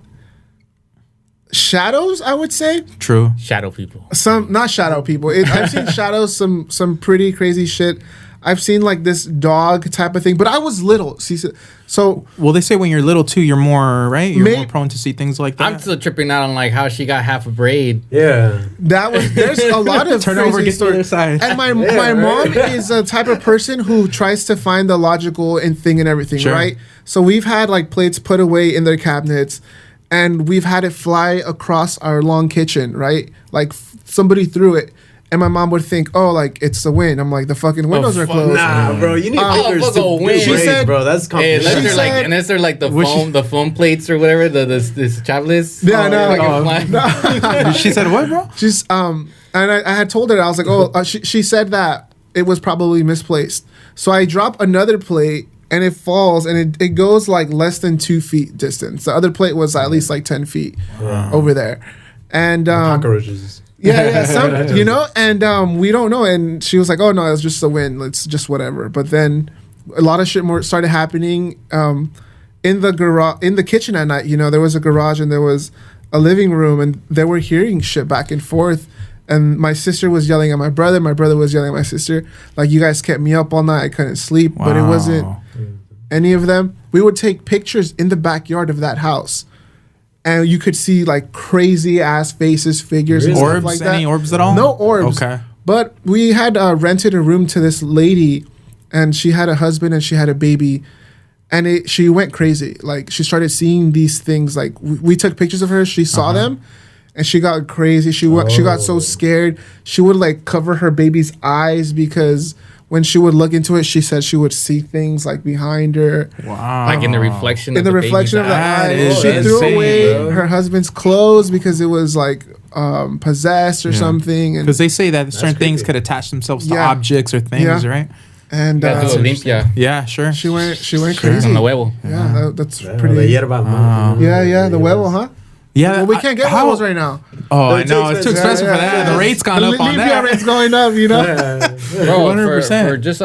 shadows, I would say. True. Shadow people. Some, not shadow people. I've seen shadows, some pretty crazy shit. I've seen like this dog type of thing, but I was little. See, so well, they say when you're little too, you're more right. You're more prone to see things like that. I'm still tripping out on like how she got half a braid. Yeah. there's a lot of Turn crazy over, get to the other stories. side. And my mom is a type of person who tries to find the logical in thing and everything, Sure. right? So we've had like plates put away in their cabinets, and we've had it fly across our long kitchen, right? Like somebody threw it. And my mom would think, oh, like, it's the wind. I'm like, the fucking windows are closed. Nah, bro, you need fingers to do wind. braids, said- bro. That's Hey, complicated. unless they're like the foam plates or whatever, this chapless. Yeah, no. She said what, bro? She's and I had told her, I was like, oh, she said that it was probably misplaced. So I drop another plate and it falls and it goes like less than 2 feet distance. The other plate was at least like 10 feet over there. And cockroaches. yeah, some, you know, and we don't know. And she was like, oh no, it was just the wind. It's just whatever. But then a lot of shit more started happening in the garage, in the kitchen at night. You know, there was a garage and there was a living room, and they were hearing shit back and forth. And my sister was yelling at my brother was yelling at my sister. Like, you guys kept me up all night. I couldn't sleep. But it wasn't any of them. We would take pictures in the backyard of that house, and you could see like crazy ass faces, figures, and Orbs? stuff like that. Any orbs at all? No orbs. Okay. But we had rented a room to this lady, and she had a husband and she had a baby, and she went crazy. Like, she started seeing these things. Like, we took pictures of her. She saw them, and she got crazy. She got so scared. She would like cover her baby's eyes because when she would look into it, she said she would see things like behind her. Wow. Like in the reflection. In the reflection of the eye, she threw away her husband's clothes because it was like possessed or something. Because they say that certain things could attach themselves to objects or things, right? And yeah, sure. She went crazy. On the huevo. Yeah, that's The pretty. yerba The huevo, huh? Yeah. Well, we can't get huevos right now. Oh, I know. It's too expensive for that. The rate's gone up on that. The rate's going up, you know? Bro, 100%. For just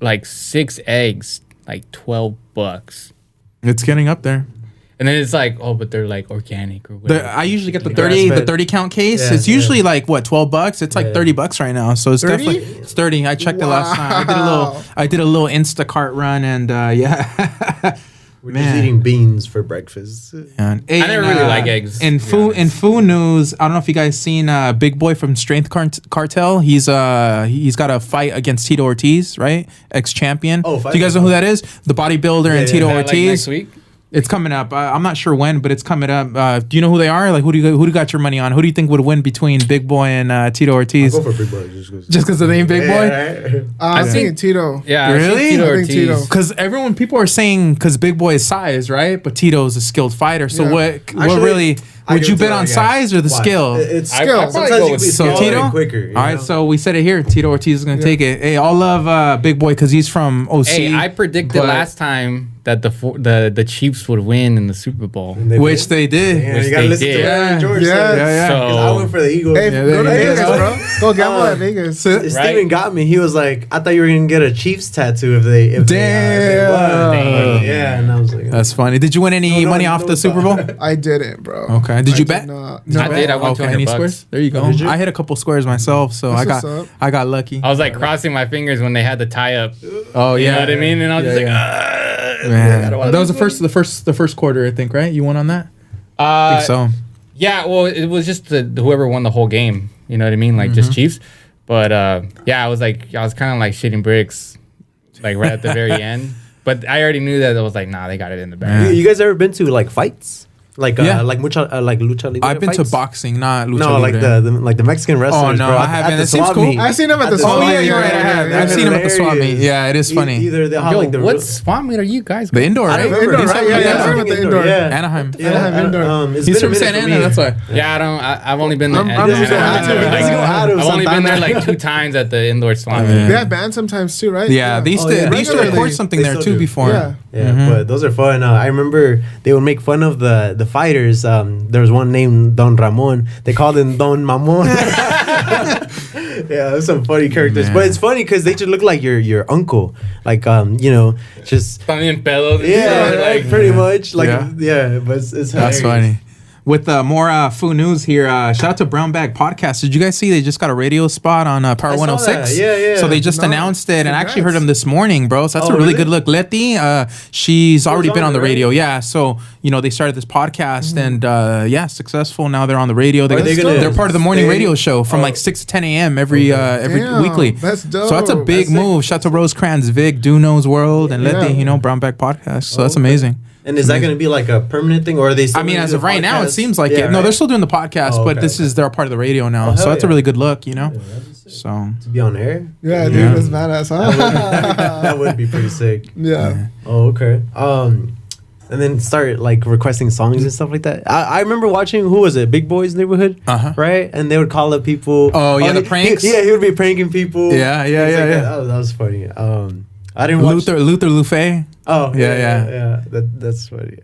like 6 eggs, like $12. It's getting up there. And then it's like, oh, but they're like organic or whatever. I usually get the 30 count case. It's usually like what, $12? It's like $30 right now. So it's 30? definitely it's 30. I checked it last time. I did a little Instacart run, and We're just eating beans for breakfast. And, I never really like eggs. In food news, I don't know if you guys seen Big Boy from Strength Cartel. He's got a fight against Tito Ortiz, right? Ex-champion. Oh, do you guys know who that is? The bodybuilder and Tito Is that, Ortiz. like, next week? It's coming up. I'm not sure when, but it's coming up. Do you know who they are? Like, who do you got your money on? Who do you think would win between Big Boy and Tito Ortiz? I'll go for Big Boy just because of the name Big Boy. I'm thinking Tito. Yeah, Really? Tito I think Ortiz. Tito. Because people are saying because Big Boy is size, right? But Tito's a skilled fighter. So what really would you bet on size or the skill? It's I- skill. I'd probably Sometimes go you with can be So smaller Tito? and quicker. All right, so we said it here. Tito Ortiz is gonna take it. Hey, I'll love Big Boy because he's from OC. Hey, I predicted but- last time that the Chiefs would win in the Super Bowl. which they did. Yeah, Which you gotta they listen did. to what Aaron George Yeah. said. Yeah. So 'Cause I went for the Eagles. Hey, Yeah, go to there you Vegas, go. bro. Go gamble at Vegas. Steven got me. He was like, "I thought you were gonna get a Chiefs tattoo if they won." Damn. Yeah, and I was like, That's funny. Did you win any money off the Super Bowl? I didn't, bro. Okay. Yeah. Did you bet? No. I did. I won Okay, 200 any bucks. squares? There you go. Oh, did you? I hit a couple squares myself, so That's what's up. I got lucky. I was like crossing my fingers when they had the tie up. Oh yeah, You know what I mean? And I was Yeah, just yeah. like, Man, that was the first quarter, I think, right? You won on that? I think so. Yeah, well, it was just whoever won the whole game. You know what I mean? Like just Chiefs. But yeah, I was kind of like shitting bricks, like right at the very end. But I already knew that I was like, nah, they got it in the bag. You guys ever been to like fights? Like Yeah. like lucha libre I've been to fights? boxing, not lucha No, like libre. the Mexican wrestlers. no, bro, I at haven't. the It seems swap cool. meet. I seen him at the At the swap swap meet. meet, you're right, I have. I've seen him at the swap meet. Yeah, it is funny. Either they have Yo, like the what swap meet are you guys? The indoor, I right? don't remember. Indoor, right? Yeah, Yeah, I've seen him at the indoor. Yeah. Anaheim. Anaheim indoor. It's He's been a from minute Santa for Ana, me. that's why. Yeah, I've only been there. I'm just going I've only been there like 2 times at the indoor swap meet. They have bands sometimes too, right? Yeah, they used to Regularly. record something They there still too do. before. Yeah. Yeah, but those are fun. I remember they would make fun of the fighters. There was one named Don Ramon. They called him Don Mamon. Yeah, there's some funny characters. Man. But it's funny because they just look like your uncle. Like just También pedos. like pretty much. Like Yeah. but it's hilarious. That's funny. With more food news here, shout out to Brown Bag Podcast. Did you guys see they just got a radio spot on Power I saw 106? that. Yeah. So they just No, announced it, and I actually heard congrats. them this morning, bro. So that's Oh, a really really? good look. Letty, she's already been on on the it, right? radio. Yeah. So, they started this podcast and, successful. Now they're on the radio. Are they gonna They're part of the morning stay? radio show from like 6 to 10 a.m. every Damn, weekly. that's So that's a dope. big That's move. Shout out to Rosecrans, Vic, Duno's World, and Letty, Yeah. Brown Bag Podcast. So that's okay. amazing. And is that going to be like a permanent thing, or are they? Still I mean, gonna as do of the right now, it podcast? seems like Yeah, it. No, right? they're still doing the podcast, Oh, but okay, they're a part of the radio now. Oh, So hell that's a yeah. really good look, Yeah, that'd be sick. So To be on air, Yeah, dude, Yeah. that's badass, huh? that would be pretty sick. Yeah. Oh, okay. And then start like requesting songs and stuff like that. I remember watching, who was it? Big Boy's Neighborhood, right? And they would call up people. Oh, yeah, the pranks? He would be pranking people. Yeah. That was funny. I didn't watch. Luther Lufe. Oh, Yeah. That's funny.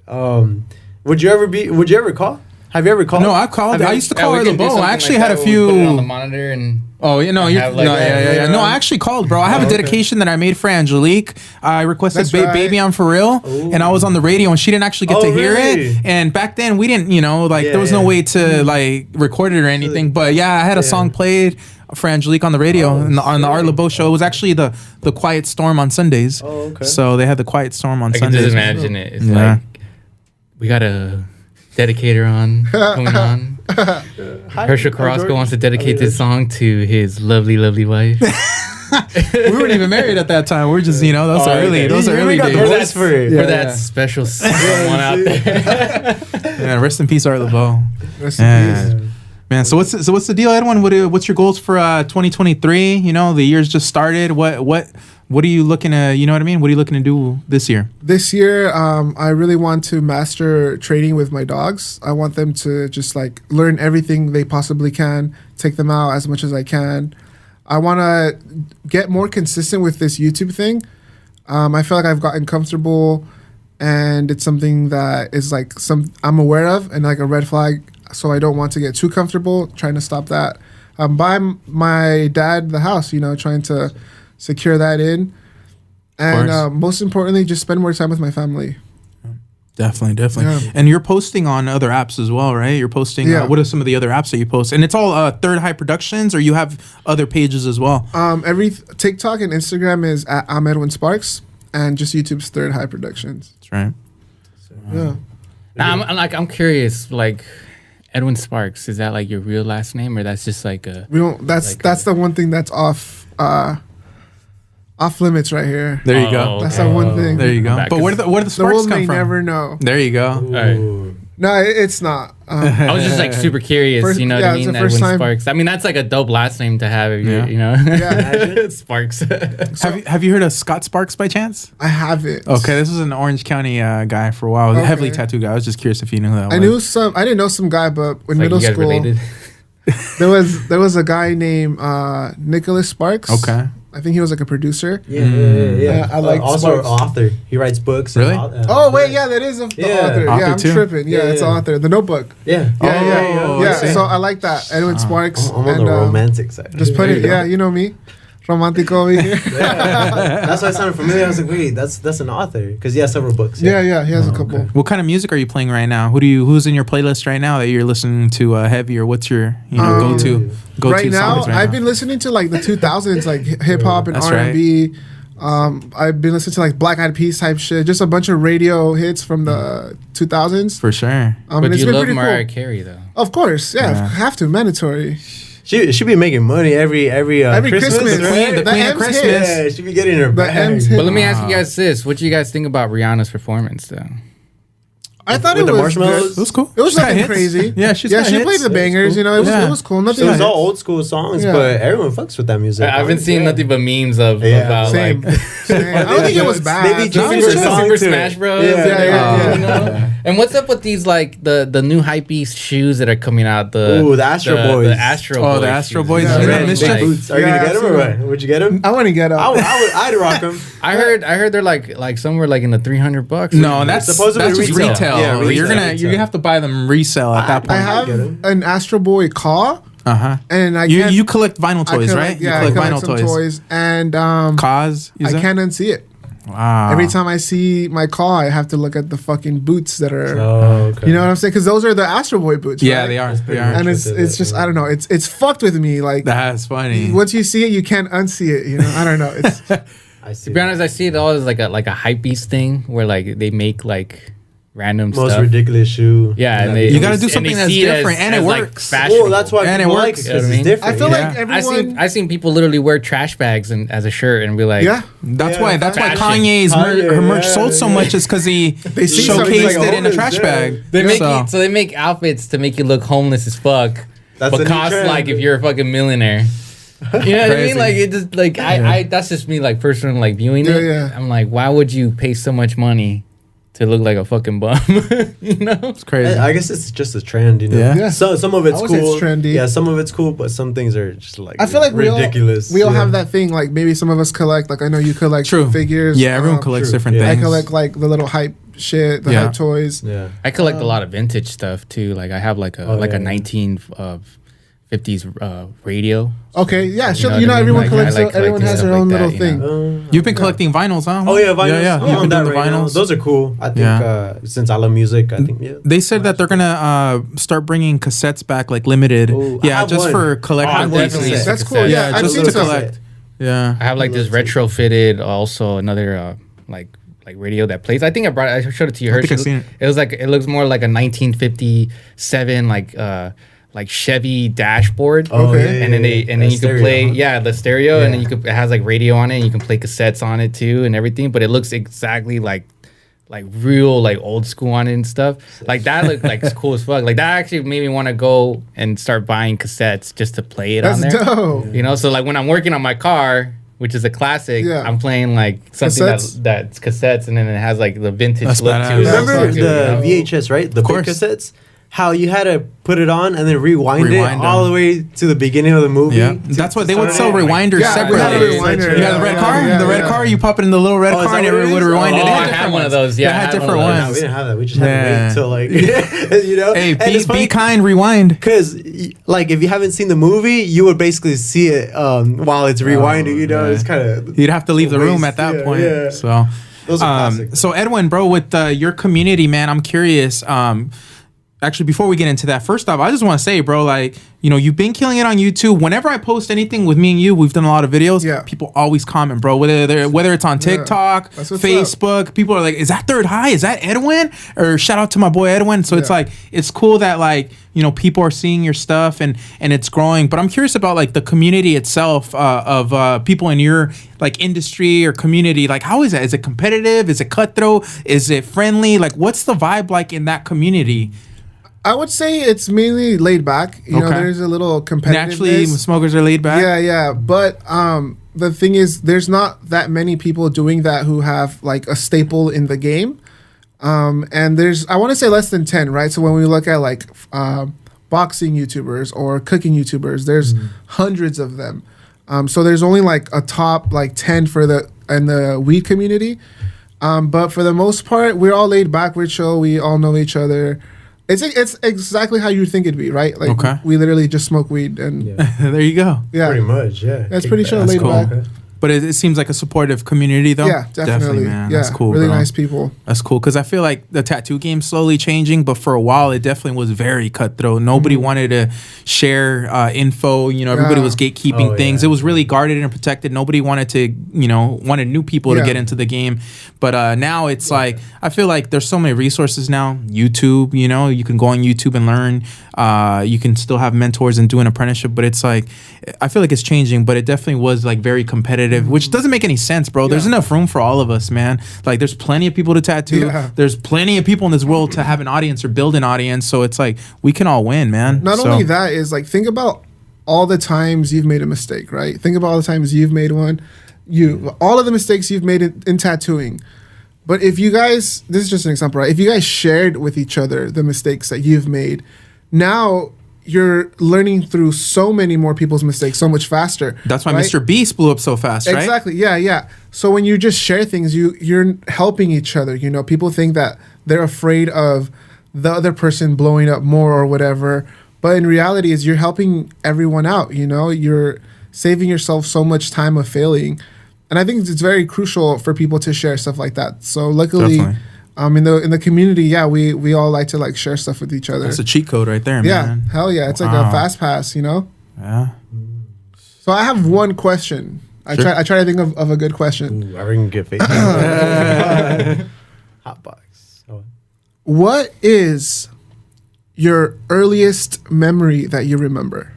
Would you ever call? Have you ever called? No, I've called. I used to call her we can do LeBeau. I something actually like had a that where we put it on the few. monitor and Oh, you're have, like, yeah. No, I actually called, bro. I have a dedication that I made for Angelique. I requested That's right. Baby I'm For Real, and I was on the radio, and she didn't actually get Oh, to hear really? it. And back then, we didn't, there was no way to like record it or anything. But yeah, I had a song played for Angelique on the radio on the Art LeBeau show. It was actually the Quiet Storm on Sundays. Oh, okay. So they had the Quiet Storm on I can Sundays. just imagine it. It's Yeah. like we got a dedicator coming on. Herschel Carrasco wants to dedicate this song to his lovely, lovely wife. We weren't even married at that time. We're just, those are early. okay. Those are You early got the days. voice for it. For that special someone out there. Yeah, rest in peace, Art LeBeau. Rest in Yeah. peace. Man, so what's the deal, Edwin? What's your goals for 2023? The year's just started. What are you looking to? You know what I mean? What are you looking to do this year? This year, I really want to master trading with my dogs. I want them to just like learn everything they possibly can, take them out as much as I can. I want to get more consistent with this YouTube thing. I feel like I've gotten comfortable, and it's something that is like I'm aware of and like a red flag. So I don't want to get too comfortable. Trying to stop that. Buy my dad the house. Trying to secure that in, and most importantly, just spend more time with my family. Definitely. Yeah. And you're posting on other apps as well, right? You're posting. Yeah. What are some of the other apps that you post? And it's all Third High Productions, or you have other pages as well? Every TikTok and Instagram is at I'm Edwin Sparks, and just YouTube's Third High Productions. That's right. Yeah. Now, I'm curious, like Edwin Sparks, is that like your real last name, or that's just like a? We don't. That's the one thing that's off limits right here. There you go. Oh, That's okay. the one thing. There you go. Back But where do the The sparks world come may from? never know. There you go. Ooh. No, it's not. I was just like super curious, First- you know yeah, what I it's mean? the first Edwin time. Sparks. I mean, that's like a dope last name to have, if Yeah. you know? Yeah. Sparks. Have you heard of Scott Sparks by chance? I haven't. Okay, this was an Orange County guy for a while. Okay. Heavily tattooed guy. I was just curious if you knew who that I was. I didn't know some guy, but in Like, middle you guys school related? there was a guy named Nicholas Sparks. Okay. I think he was like a producer. Yeah. I like also an Sparks. author. He writes books. Really? Oh wait, yeah, that is the Yeah. author. Author Yeah, I'm too? tripping. Yeah, Yeah, it's yeah. author. The Notebook. Yeah. Oh, Yeah. I see. So I like that. Edwin Sparks. I'm on and, the romantic side. Just put There it. you go. Yeah, you know me. Romantico over here. That's why it sounded familiar. I was like, wait, that's an author because he has several books. Yeah, he has a couple. Okay. What kind of music are you playing right now? Who's in your playlist right now that you're listening to heavy, or what's your go-to right now? songs I've been listening to like the 2000s, like hip hop and That's R&B. I've been listening to like Black Eyed Peas type shit, just a bunch of radio hits from the 2000s. For sure. But you love Mariah Carey though. Of course, yeah, have to, mandatory. She should be making money every Christmas. Right? The queen of Christmas. Yeah, she be getting her bag. But let me ask you guys this: what do you guys think about Rihanna's performance though? I thought with it the was marshmallows. good. It was cool. It was She's got nothing hits. crazy. Yeah, she played the bangers. Cool. You know, it was cool. Nothing. So it was all old school songs, but everyone fucks with that music. I've been seeing nothing but memes about Same. like I don't think it was bad. Maybe No, it Super was chill. Song Super too. Smash Bros. Yeah. You know? And what's up with these like the new hypebeast shoes that are coming out? The Astro Boys. The Astro Oh, Boys. the Astro shoes. Boys. Yeah, You know, red Mischief. Big boots. Are you gonna get them or what? Would you get them? I want to get up. I'd rock them. I heard they're like somewhere like in the $300. No, that's Supposedly just retail. retail. Yeah, you're gonna have to buy them resale at that I point. have get 'em. an Astro Boy car, And and you collect vinyl I toys, collect- right? Yeah, you I collect collect some toys, and Cause. I can't unsee it. Wow. Every time I see my car, I have to look at the fucking boots that are. Oh, okay. You know what I'm saying? Because those are the Astro Boy boots. Yeah, right? they are. That's They pretty are. much And what it's just I don't know. It's fucked with me. Like That's funny. once you see it, you can't unsee it. You know, I don't know. It's I see. To be honest, I see it all as like a hype beast thing where like they make like random Most stuff. ridiculous shoe. Yeah, and they You gotta do and something they that's see it different, and it like, works. fashionable. Well, that's why And people it like works. it You know what because I it's mean? different. I feel Yeah. like everyone. I seen people literally wear trash bags as a shirt and be like, Yeah. That's Yeah, why fashion. Kanye's Kanye, her merch yeah, sold so yeah. much is because he They see something showcased like it in a homeless, trash yeah. bag. they make so, so they make outfits to make you look homeless as fuck, That's but the new cost trend. like if you're a fucking millionaire. You know what I Crazy. mean? Like it just like I that's just me like personally like viewing it. Yeah. I'm like, why would you pay so much money to look like a fucking bum? You know? it's crazy. I guess it's just a trend, you know. Yeah. Yeah. So some of it's I would say cool. it's trendy. Yeah, some of it's cool, but some things are just like I feel like ridiculous. We all Yeah. have that thing. Like maybe some of us collect. Like I know you collect True. figures. Yeah, everyone collects True. different Yeah. I things. collect like the little hype shit, the Yeah. hype toys. Yeah. I collect a lot of vintage stuff too. Like I have like a Oh, yeah. 1950s radio. Okay, yeah, sure. know You know, what I mean? everyone Like, collects. I like everyone collecting has their stuff own like little that, thing. you know? You've been collecting vinyls, huh? Oh yeah, vinyls. Yeah. I'm You've on been that doing the right now. vinyls. Those are cool. I think Yeah. Since I love music, I think yeah. They said that they're gonna start bringing cassettes back, like limited. Oh, I Yeah, have just one. for Oh, collecting definitely. pieces. That's cool. Yeah, I've just seen to some. collect. Yeah. I have like this retrofitted also another like radio that plays. I think I showed it to you. I think I've seen it. It was like it looks more like a 1957 like Chevy dashboard. Oh, Okay. yeah, And then yeah, and then you can stereo, play huh? the stereo and then Yeah. it has like radio on it and you can play cassettes on it too and everything, but it looks exactly like real like old school on it and stuff. Like that looked like cool as fuck. Like that actually made me want to go and start buying cassettes just to play it That's on there. dope. You know, so like when I'm working on my car, which is a classic, Yeah. I'm playing like something Cassettes? that's cassettes and then it has like the vintage That's look badass. to it. Remember That's You know? the VHS, right? The big course. cassettes. How you had to put it on and then rewind it Rewind all them. the way to the beginning of the movie. Yeah, that's what they would sell rewinders Yeah, we had a separately. rewinder. You got the red car, Yeah, the red yeah. car. You pop it in the little red Oh, is car, and that what it everyone would is? rewind Oh, it. They I had had different one of ones. those. Yeah, They I had had one different of those. No, ones. we didn't have that. We just had to Yeah. wait till like, you know. Hey, And it's be funny kind, rewind. because like if you haven't seen the movie, you would basically see it while it's rewinding. You know, yeah. it's kind of You'd have to leave the room waste, at that yeah, point. yeah. So, Those are classics. so Edwin, bro, with your community, man, I'm curious. Actually, before we get into that, first off, I just want to say, bro, like, you know, you've been killing it on YouTube. Whenever I post anything with me and you, we've done a lot of videos. Yeah. People always comment, bro. Whether it's on TikTok, That's what's Facebook, people are like, "Is that Third High? Is that Edwin?" Or shout out to my boy Edwin. So it's Yeah. like it's cool that like you know people are seeing your stuff and it's growing. But I'm curious about like the community itself of people in your like industry or community. Like, how is that? Is it competitive? Is it cutthroat? Is it friendly? Like, what's the vibe like in that community? I would say it's mainly laid back. You know, Okay. there's a little competitiveness. Naturally, smokers are laid back. Yeah. But the thing is, there's not that many people doing that who have like a staple in the game. And there's, I want to say less than 10, right? So when we look at like boxing YouTubers or cooking YouTubers, there's hundreds of them. So there's only like a top like 10 for the weed community. But for the most part, we're all laid back. We're chill. We all know each other. It's exactly how you think it'd be, right? Like we literally just smoke weed and there you go. Yeah, pretty much. Yeah, that's pretty chill, laid back. But it seems like a supportive community, though. Yeah, definitely, man. Yeah, that's cool. Really bro. nice people. That's cool because I feel like the tattoo game's slowly changing, but for a while it definitely was very cutthroat. Nobody wanted to share info. You know, everybody was gatekeeping things. It was really guarded and protected. Nobody wanted to, wanted new people to get into the game. But now it's like I feel like there's so many resources now. YouTube, you can go on YouTube and learn. You can still have mentors and do an apprenticeship, but it's like I feel like it's changing. But it definitely was like very competitive, which doesn't make any sense, bro. There's enough room for all of us, man. Like there's plenty of people to tattoo. There's plenty of people in this world to have an audience or build an audience. So it's like we can all win, man. Not only that is like think about all the times you've made a mistake, right? Think about all the times you've made one. All of the mistakes you've made in tattooing. But if you guys, this is just an example, right? If you guys shared with each other the mistakes that you've made, now you're learning through so many more people's mistakes so much faster. That's why Mr. Beast blew up so fast, right? Exactly. Yeah. So when you just share things, you're helping each other. People think that they're afraid of the other person blowing up more or whatever. But in reality is you're helping everyone out, You're saving yourself so much time of failing. And I think it's very crucial for people to share stuff like that. So luckily in the community, we all like to like share stuff with each other. That's a cheat code right there, man. Yeah, hell yeah. It's like a fast pass, Yeah. So I have one question. I try to think of a good question. Ooh, I can get face. Hot box. Oh. What is your earliest memory that you remember?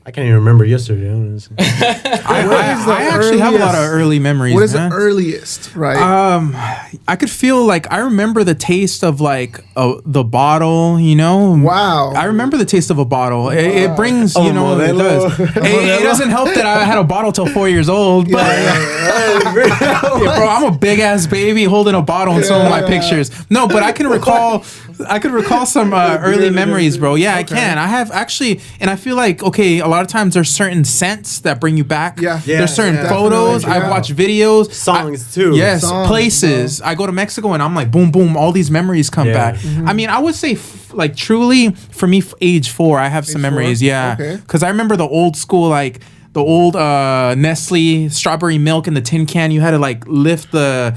I can't even remember yesterday. Honestly. I actually have a lot of early memories. What is man. the earliest, right? I could feel like I remember the taste of like the bottle, Wow. I remember the taste of a bottle. It brings, it does. It doesn't help that I had a bottle till 4 years old, but bro, I'm a big ass baby holding a bottle in some of my pictures. No, but I could recall some early memories, bro. Yeah, I can. I have actually, and I feel like, okay, a lot of times there's certain scents that bring you back. Yeah. There's certain photos. I've watched videos. Songs too. Yes, places. I go to Mexico and I'm like, boom, boom, all these memories come back. I mean, I would say like truly for me, age 4, I have some memories. Yeah. Because I remember the old school, like the old Nestle strawberry milk in the tin can. You had to like lift the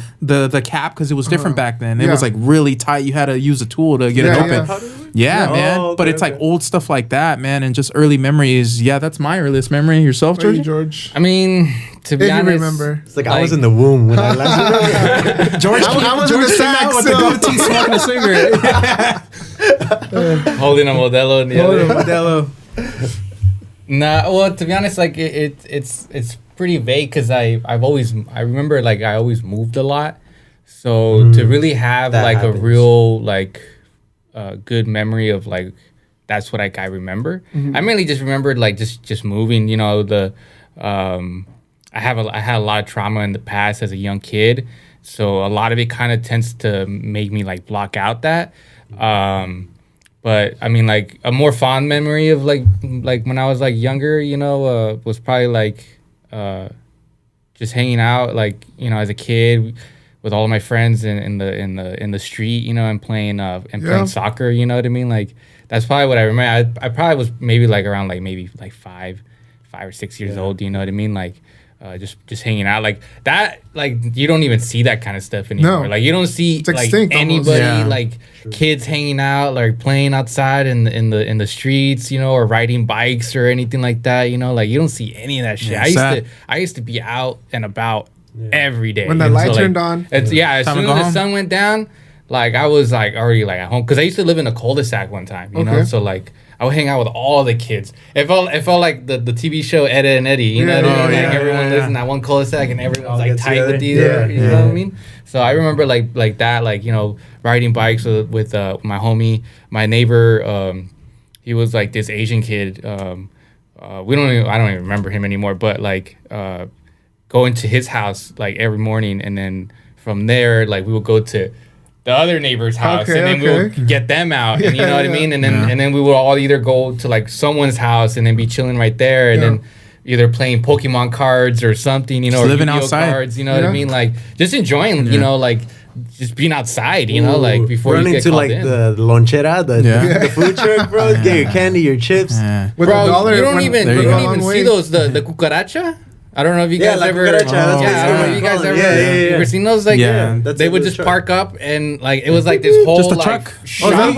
cap because it was different back then. It was like really tight. You had to use a tool to get it open. Yeah, man. Okay, but it's like old stuff like that, man, and just early memories. Yeah, that's my earliest memory. Yourself, George? I mean, to be honest, you remember. It's like I was in the womb when I last George, I was in the sack with the goatee smoking a cigarette. holding a Modelo in the other. Modelo. Nah, well, to be honest, like it's pretty vague because I remember like I always moved a lot, so to really have That like happens. a real like good memory of like that's what I remember. I mainly just remembered like just moving. I had a lot of trauma in the past as a young kid, so a lot of it kind of tends to make me like block out that. But I mean, like a more fond memory of like when I was like younger, was probably like just hanging out, like as a kid with all of my friends in the street, and playing playing soccer. You know what I mean? Like that's probably what I remember. I probably was maybe like around like maybe like 5 or 6 years old. You know what I mean? Like. Just hanging out like that, like you don't even see that kind of stuff anymore. No. Like you don't see like anybody like kids hanging out, like playing outside in the streets, or riding bikes or anything like that. Like you don't see any of that shit. I used to be out and about every day when the light turned on. As soon as the sun went down, like I was like already like at home because I used to live in a cul-de-sac one time. You know, so like. I would hang out with all the kids. It felt like the TV show Ed, Ed and Eddie. You know what I mean? Like everyone lives in that one cul-de-sac and everyone's like tight with each other. You know what I mean? So I remember like that, like riding bikes with my homie, my neighbor. He was like this Asian kid. I don't even remember him anymore. But like going to his house like every morning, and then from there like we would go to the other neighbor's house, and then we would get them out, and you know what I mean, and then we would all either go to like someone's house and then be chilling right there, and then either playing Pokemon cards or something, just or living Yu-Gi-Oh outside cards, you know what I mean, like just enjoying, like just being outside, you know, like before running you get to called like in. the lonchera, the food truck, bro. Get your candy, your chips. With Bro, a dollar, you don't even long see way. those the cucaracha. I don't know if you guys ever. cucaracha, that's Yeah, I don't know if you guys ever. Ever seen those? Like, they would just park up and like it was like this whole Just a like truck. shop. Oh, I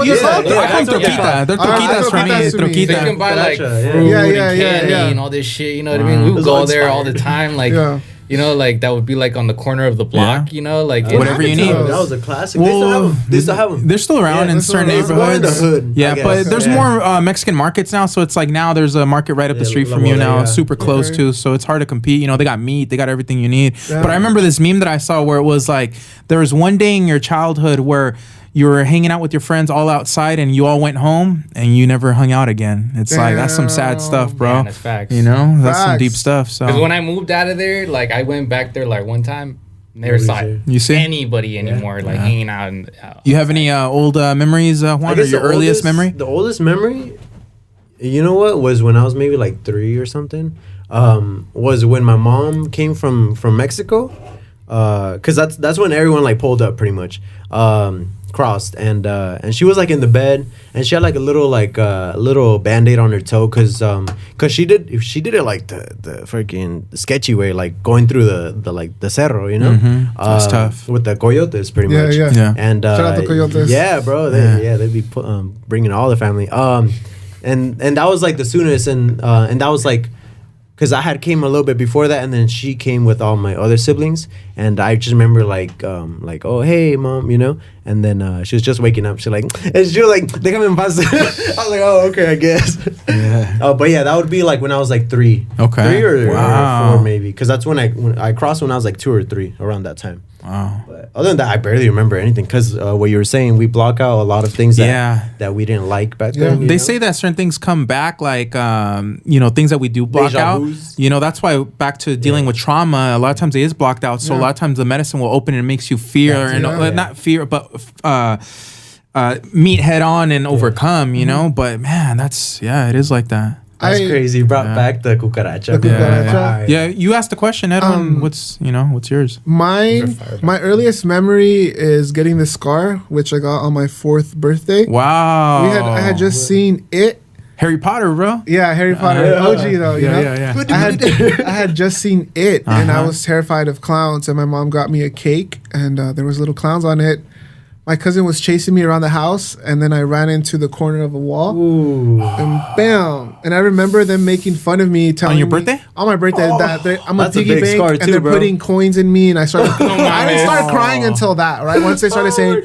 call them troquita. They're troquitas for me. So you Troquita. can buy like Cucaracha, fruit yeah. and Yeah, candy yeah. and all this shit. You know what I mean? We would It was go all there all the inspired. time. Like, Yeah. you know, like that would be like on the corner of the block. You know, like Whatever you need. That was a classic. Well, they still have them. They're still around in certain they're still in neighborhoods. the hood, I Yeah, guess. but there's more Mexican markets now, so it's like now there's a market right up the Yeah, street La from you now, Bodega. super close Okay. to, so it's hard to compete. You know, they got meat, they got everything you need. Yeah. But I remember this meme that I saw where it was like there was one day in your childhood where you were hanging out with your friends all outside and you all went home and you never hung out again. It's like that's some sad stuff, bro. Man, that's facts. You know, that's some Facts. deep stuff. So Because when I moved out of there, like I went back there like one time, never saw you see, anybody anymore, like hanging out. And you have any old memories, Juan, or your earliest memory? The oldest memory, you know what, was when I was maybe like 3 or something. Was when my mom came from Mexico, because that's when everyone like pulled up pretty much. Crossed and she was like in the bed and she had like a little band-aid on her toe because she did it like the freaking sketchy way, like going through the cerro, you know. That's tough with the coyotes pretty Yeah, much. yeah. And Shout out to coyotes. yeah, bro, they'd be bringing all the family, and that was like the soonest, and that was like because I had came a little bit before that, and then she came with all my other siblings, and I just remember like oh hey mom, you know, and then she was just waking up. She like and she was like they come in fast. I was like, oh okay, I guess. Yeah. But yeah, that would be like when I was like 3. Okay. 3 or Wow. 4 maybe, because that's when I crossed when I was like 2 or 3 around that time. Wow. But other than that, I barely remember anything because what you were saying, we block out a lot of things that we didn't like back then. you They know? say that certain things come back, like you know, things that we do block Deja out. vus. You know, that's why back to dealing with trauma. A lot of times it is blocked out. So a lot of times the medicine will open and it makes you fear, and not fear, but meet head on and overcome. You know, but man, that's it is like that. That's crazy. You brought back the cucaracha. The cucaracha. Yeah, you asked the question, Edwin. What's yours? My earliest memory is getting the scar, which I got on my 4th birthday. Wow. I had just seen it. Harry Potter, bro. Yeah, Harry Potter, OG though. You know? Yeah. I had just seen it, and I was terrified of clowns. And my mom got me a cake, and there was little clowns on it. My cousin was chasing me around the house, and then I ran into the corner of a wall. Ooh. And bam! And I remember them making fun of me, telling On your me- birthday? On my birthday, I'm a That's a piggy big bank, scar and too, they're bro. putting coins in me, and I started. I didn't start Oh. crying until that, right? Once they started saying,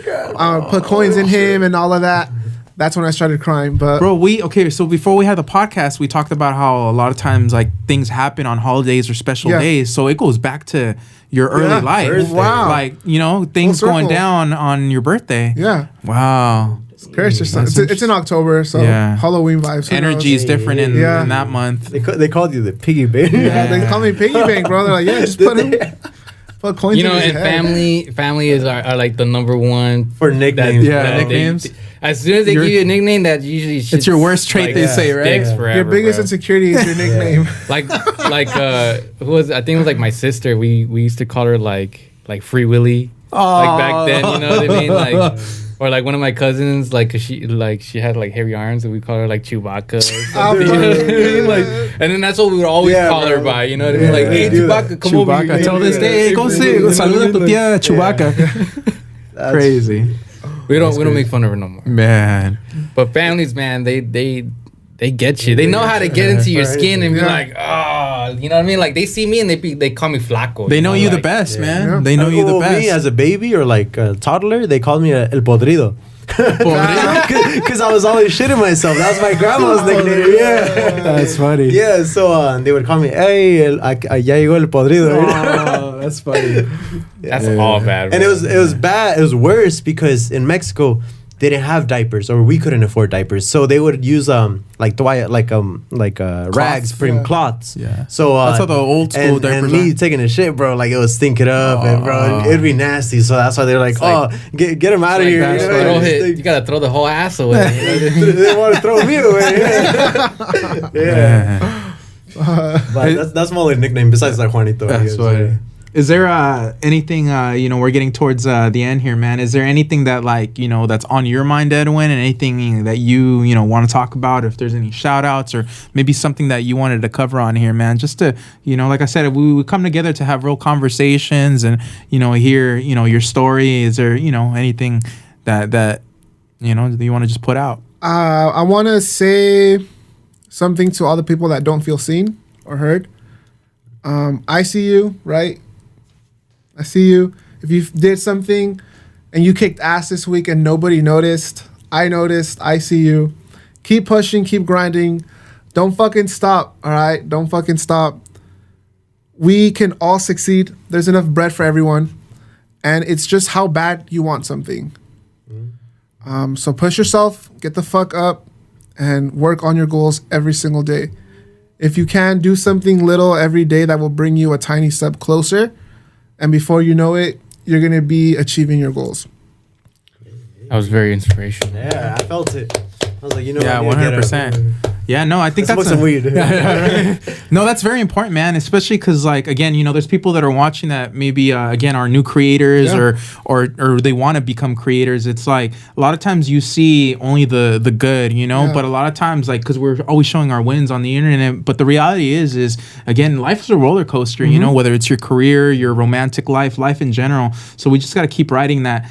"Put coins in him" and all of that, that's when I started crying. But Bro, so before we had the podcast, we talked about how a lot of times like things happen on holidays or special days. So it goes back to your early life. birthday. Wow. Like, you know, things Full going circle. down on your birthday. yeah, Wow. it's in October, so Halloween vibes. Who Energy is knows? different in that month. They called you the piggy bank. Yeah, they call me piggy bank, bro. They're like, yeah, just put coins. You know, in his and head. family is are like the number one For nicknames. Nicknames. As soon as they give you a nickname, that usually It's your worst trait, they say, right? sticks forever, Your biggest bro. insecurity is your nickname. like who was, I think it was like my sister. We used to call her like Free Willy. Like back then, you know what I mean? Like, or like one of my cousins, like 'cause she had like hairy arms, and we call her like Chewbacca. Or something, you know what I mean? Like, and then that's what we would always call her by. You know what I mean? Like, hey, Chewbacca, come over here. Chewbacca. Till this day, go see. Saluda tu tía Chewbacca. Crazy. We don't make fun of her no more. Man. But families, man, they get you. They know how to get into your skin and be like, oh, you know what I mean? Like they see me and they call me flaco. They know you the like, best, man. Yeah. They know you the best. Me as a baby or like a toddler, they called me el podrido. Because I was always shitting myself. That was my grandma's nickname. Yeah. That's funny. Yeah, so they would call me, hey, ya llegó el podrido. Oh, that's funny. That's all bad. And bro. it was bad. It was worse because in Mexico they didn't have diapers, or we couldn't afford diapers, so they would use rags, cloths. Yeah. So That's how the old school diapers and me are. taking a shit, bro, like it was stinking up, and bro, Oh. it'd be nasty. So that's why they're like, get him out of here. that's You know? You gotta throw the whole ass away. They want to throw me away. Yeah. Yeah. But that's my only nickname besides like Juanito. That's funny. Is there anything, we're getting towards the end here, man. Is there anything that, like, that's on your mind, Edwin, and anything that you want to talk about? If there's any shout outs or maybe something that you wanted to cover on here, man, just to, like I said, we come together to have real conversations and, hear, your story. Is there, anything that you want to just put out? I want to say something to all the people that don't feel seen or heard. I see you, right? I see you. If you did something and you kicked ass this week and nobody noticed, I noticed. I see you. Keep pushing, keep grinding. Don't fucking stop, all right? Don't fucking stop. We can all succeed. There's enough bread for everyone. And it's just how bad you want something. So push yourself, get the fuck up, and work on your goals every single day. If you can, do something little every day that will bring you a tiny step closer. And before you know it, you're going to be achieving your goals. That was very inspirational. Yeah, I felt it. I was like, yeah, 100%. Yeah, no, I think that's some weed. No, that's very important, man. Especially because, like, again, there's people that are watching that maybe, again, are new creators or they want to become creators. It's like a lot of times you see only the good, but a lot of times, like, because we're always showing our wins on the internet. But the reality is again, life is a roller coaster. Whether it's your career, your romantic life in general. So we just got to keep riding that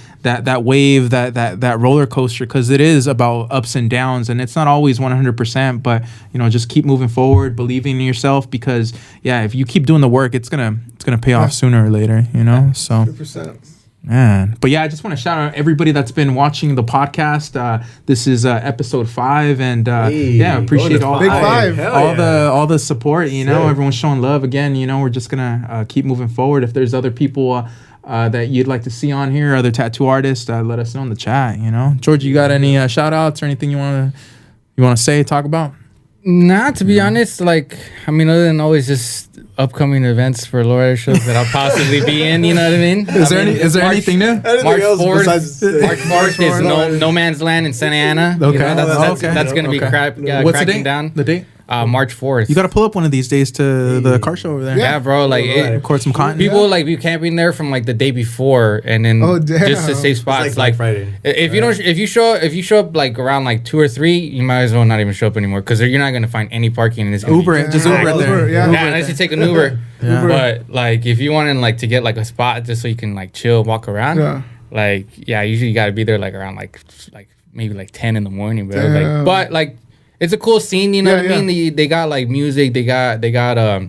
wave, that roller coaster, because it is about ups and downs, and it's not always 100%. But just keep moving forward, believing in yourself, because if you keep doing the work, it's gonna pay off sooner or later. So 100%. Man, but I just want to shout out everybody that's been watching the podcast. This is episode 5, and appreciate all big 5. all the support. Everyone's showing love again. We're just gonna keep moving forward. If there's other people that you'd like to see on here, other tattoo artists, let us know in the chat. George, you got any shout outs or anything you want to say, talk about? Nah, to be honest, other than always just upcoming events for Laura shows that I'll possibly be in, you know what I mean? Is there anything new? March 4th is no Man's Land in Santa Ana. Okay. That's going to be What's cracking down. The date? March 4th. You got to pull up one of these days to the car show over there. Yeah, bro. Record some content. People be camping there from the day before, and then just to save spots. It's like Friday. If you show up around 2 or 3, you might as well not even show up anymore, because you're not gonna find any parking in this. Uber it there. Yeah, unless you take an Uber. But if you want to get a spot just so you can chill, walk around. Usually you got to be there around maybe 10 in the morning, bro. But it's a cool scene, you know what I mean? They got music, they got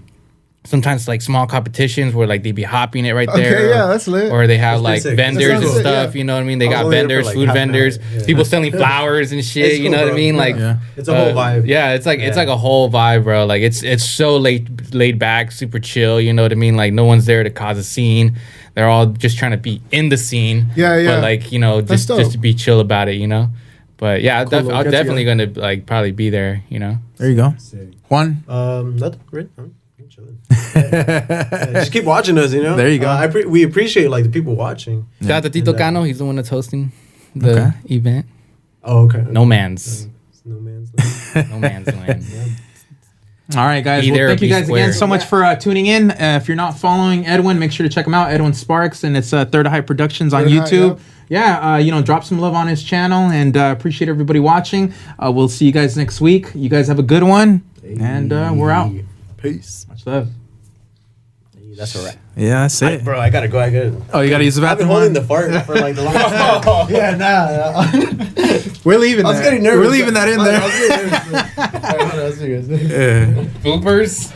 sometimes small competitions where they be hopping it right there. Okay, that's lit. Or they have vendors and stuff, you know what I mean? They got vendors, food vendors, people selling flowers and shit, cool, you know what I mean? It's a whole vibe. Yeah, it's a whole vibe, bro. It's so laid back, super chill, you know what I mean? No one's there to cause a scene. They're all just trying to be in the scene. Yeah. But just to be chill about it, But yeah, Cool, I'm definitely gonna probably be there. There you go. Sick. Juan. Nothing. I'm chilling. Just keep watching us. There you go. We appreciate the people watching. Shout out to Tito Cano. He's the one that's hosting the event. Oh, okay. No Man's. No Man's Land. No Man's Land. All right, guys. Thank you guys again so much for tuning in. If you're not following Edwin, make sure to check him out, Edwin Sparks, and it's Third Eye Productions on YouTube. Drop some love on his channel, and appreciate everybody watching. We'll see you guys next week. You guys have a good one, and we're out. Peace. Much love. That's all right. Yeah, that's it. Bro, I gotta go. Oh, you gotta use the I've been bathroom. holding the fart for the longest time. Yeah, nah. We're leaving that. I was getting nervous. We're leaving that in there. I was getting nervous. All right, hold on, I'll see you guys. Boopers.